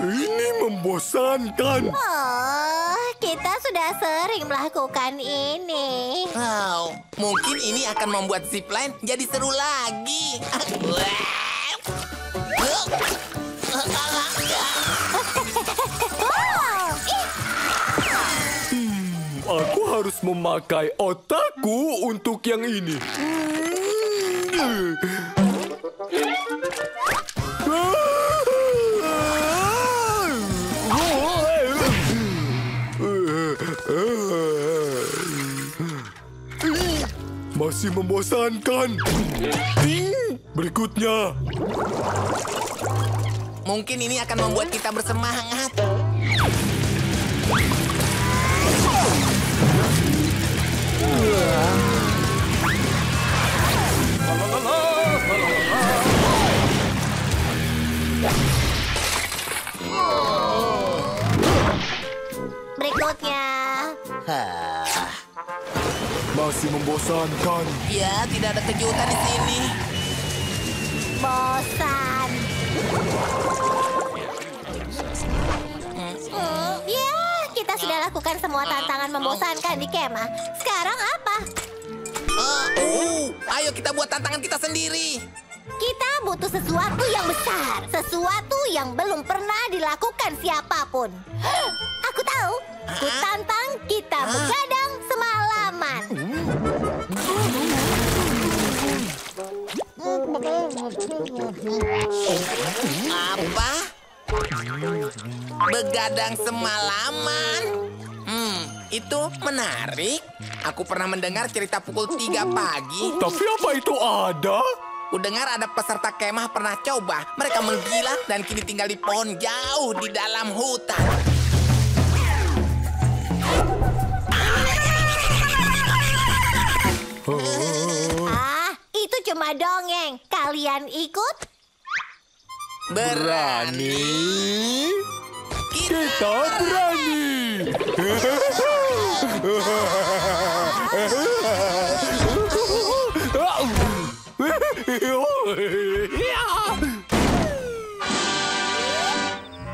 [SPEAKER 3] Ini membosankan.
[SPEAKER 2] Oh, kita sudah sering melakukan ini.
[SPEAKER 1] Wow, mungkin ini akan membuat zipline jadi seru lagi.
[SPEAKER 3] Aku harus memakai otakku untuk yang ini. Masih membosankan. Berikutnya.
[SPEAKER 1] Mungkin ini akan membuat kita bersemangat.
[SPEAKER 2] Berikutnya.
[SPEAKER 3] Masih membosankan.
[SPEAKER 1] Ya, tidak ada kejutan di sini.
[SPEAKER 2] Bosan. Ya, kita sudah lakukan semua tantangan membosankan di kemah. Sekarang apa?
[SPEAKER 1] Ayo kita buat tantangan kita sendiri.
[SPEAKER 2] Kita butuh sesuatu yang besar. Sesuatu yang belum pernah dilakukan siapapun. Aku tahu. Ku tantang kita begadang semalaman.
[SPEAKER 1] Apa? Begadang semalaman? Itu menarik. Aku pernah mendengar cerita pukul 3 pagi.
[SPEAKER 3] Tapi apa itu ada?
[SPEAKER 1] Kudengar ada peserta kemah pernah coba. Mereka menggila dan kini tinggal di pohon jauh di dalam hutan.
[SPEAKER 2] Itu cuma dongeng. Kalian ikut?
[SPEAKER 1] Berani?
[SPEAKER 3] Kita berani.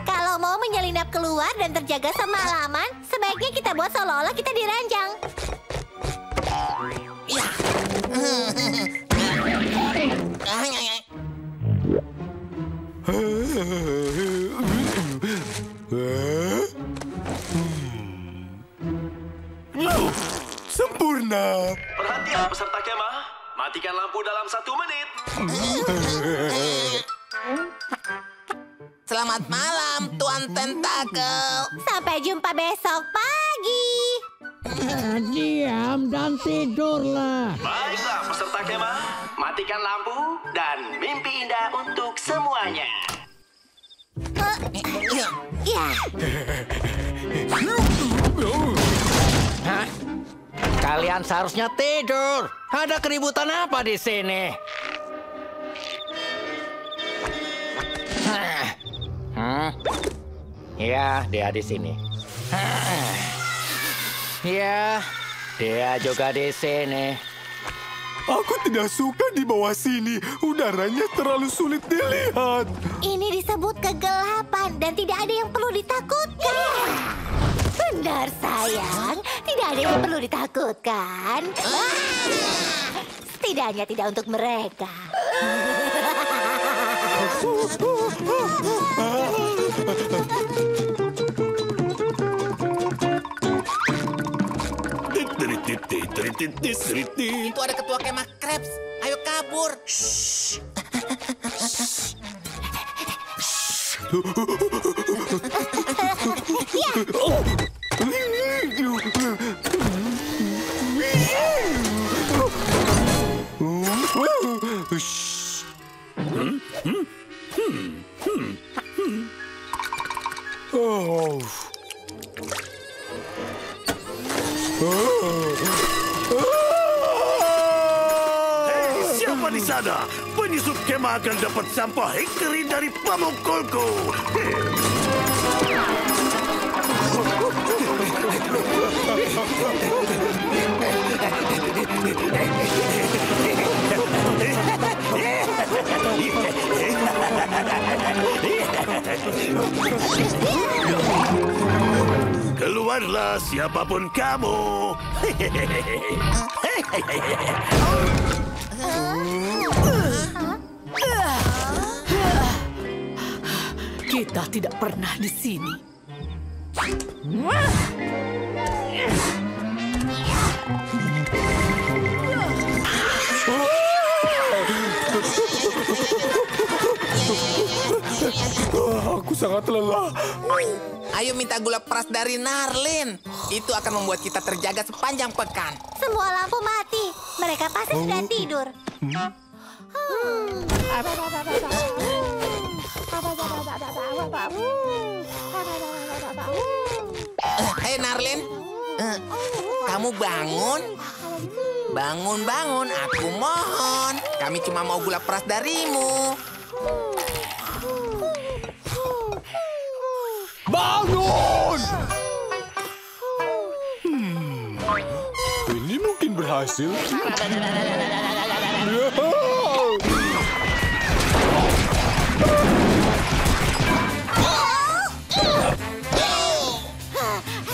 [SPEAKER 2] Kalau mau menyelinap keluar dan terjaga semalaman, sebaiknya kita buat seolah-olah kita diranjang.
[SPEAKER 1] Ya.
[SPEAKER 3] Sempurna.
[SPEAKER 19] Perhatian peserta kemah, matikan lampu dalam 1 menit.
[SPEAKER 1] Selamat malam, Tuan Tentakel.
[SPEAKER 2] Sampai jumpa besok pagi.
[SPEAKER 20] Diam dan tidurlah.
[SPEAKER 19] Baiklah peserta kemah, matikan lampu dan mimpi indah untuk semuanya.
[SPEAKER 2] Ya.
[SPEAKER 6] Hah? Kalian seharusnya tidur. Ada keributan apa di sini? Ya, dia di sini. Ya, dia juga di sini.
[SPEAKER 3] Aku tidak suka di bawah sini. Udaranya terlalu sulit dilihat.
[SPEAKER 2] Ini disebut kegelapan dan tidak ada yang perlu ditakutkan. Benar, sayang. Tidak ada yang perlu ditakutkan. Setidaknya tidak untuk mereka.
[SPEAKER 1] Itu ada ketua kemah Krebs. Ayo kabur.
[SPEAKER 5] Hei, siapa di sana? Penyusup kemah akan dapat sampah hikeri dari pemukulku. Keluarlah siapapun kamu.
[SPEAKER 21] kita tidak pernah di sini.
[SPEAKER 3] Aku sangat lelah.
[SPEAKER 1] Ayo minta gula peras dari Narlin. Itu akan membuat kita terjaga sepanjang pekan.
[SPEAKER 2] Semua lampu mati. Mereka pasti sudah tidur.
[SPEAKER 1] Hei Narlin, kamu bangun? Bangun, aku mohon. Kami cuma mau gula peras darimu.
[SPEAKER 3] Bangun! Ini mungkin berhasil.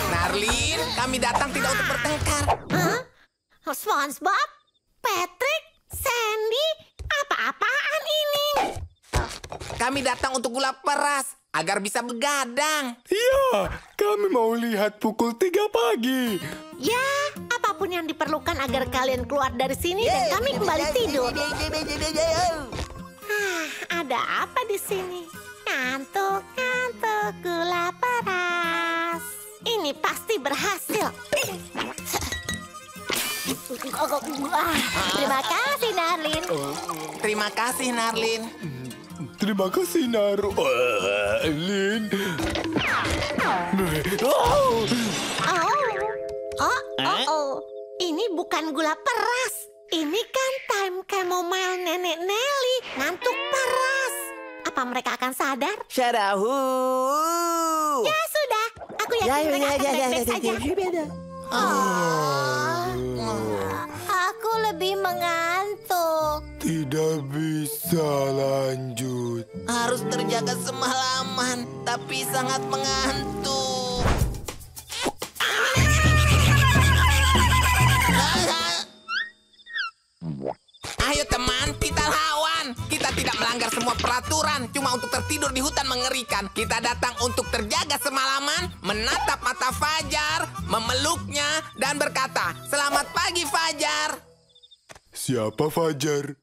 [SPEAKER 1] Narlin, kami datang tidak untuk bertengkar.
[SPEAKER 2] SpongeBob? Patrick? Sandy? Apa-apaan ini?
[SPEAKER 1] Kami datang untuk gula peras agar bisa begadang.
[SPEAKER 3] Ya, kami mau lihat pukul 3 pagi.
[SPEAKER 2] Ya, apapun yang diperlukan agar kalian keluar dari sini dan kami kembali tidur. Ada apa di sini? Ngantuk, gula peras. Ini pasti berhasil. Terima kasih, Narlin.
[SPEAKER 1] Terima kasih, Narlin.
[SPEAKER 3] Terima kasih, Narlin.
[SPEAKER 2] Ini bukan gula peras. Ini kan time chamomile Nenek Nelly. Ngantuk peras. Apa mereka akan sadar?
[SPEAKER 11] Syarahu.
[SPEAKER 2] Ya sudah. Aku yakin mereka akan baik-baik saja. Aku lebih mengantuk.
[SPEAKER 3] Tidak bisa lanjut.
[SPEAKER 1] Harus terjaga semalaman, tapi sangat mengantuk. Ayo teman, kita lawan. Kita tidak melanggar semua peraturan, cuma untuk tertidur di hutan mengerikan. Kita datang untuk terjaga semalaman, menatap mata Fajar, memeluknya, dan berkata, "Selamat pagi, Fajar."
[SPEAKER 3] Siapa Fajar?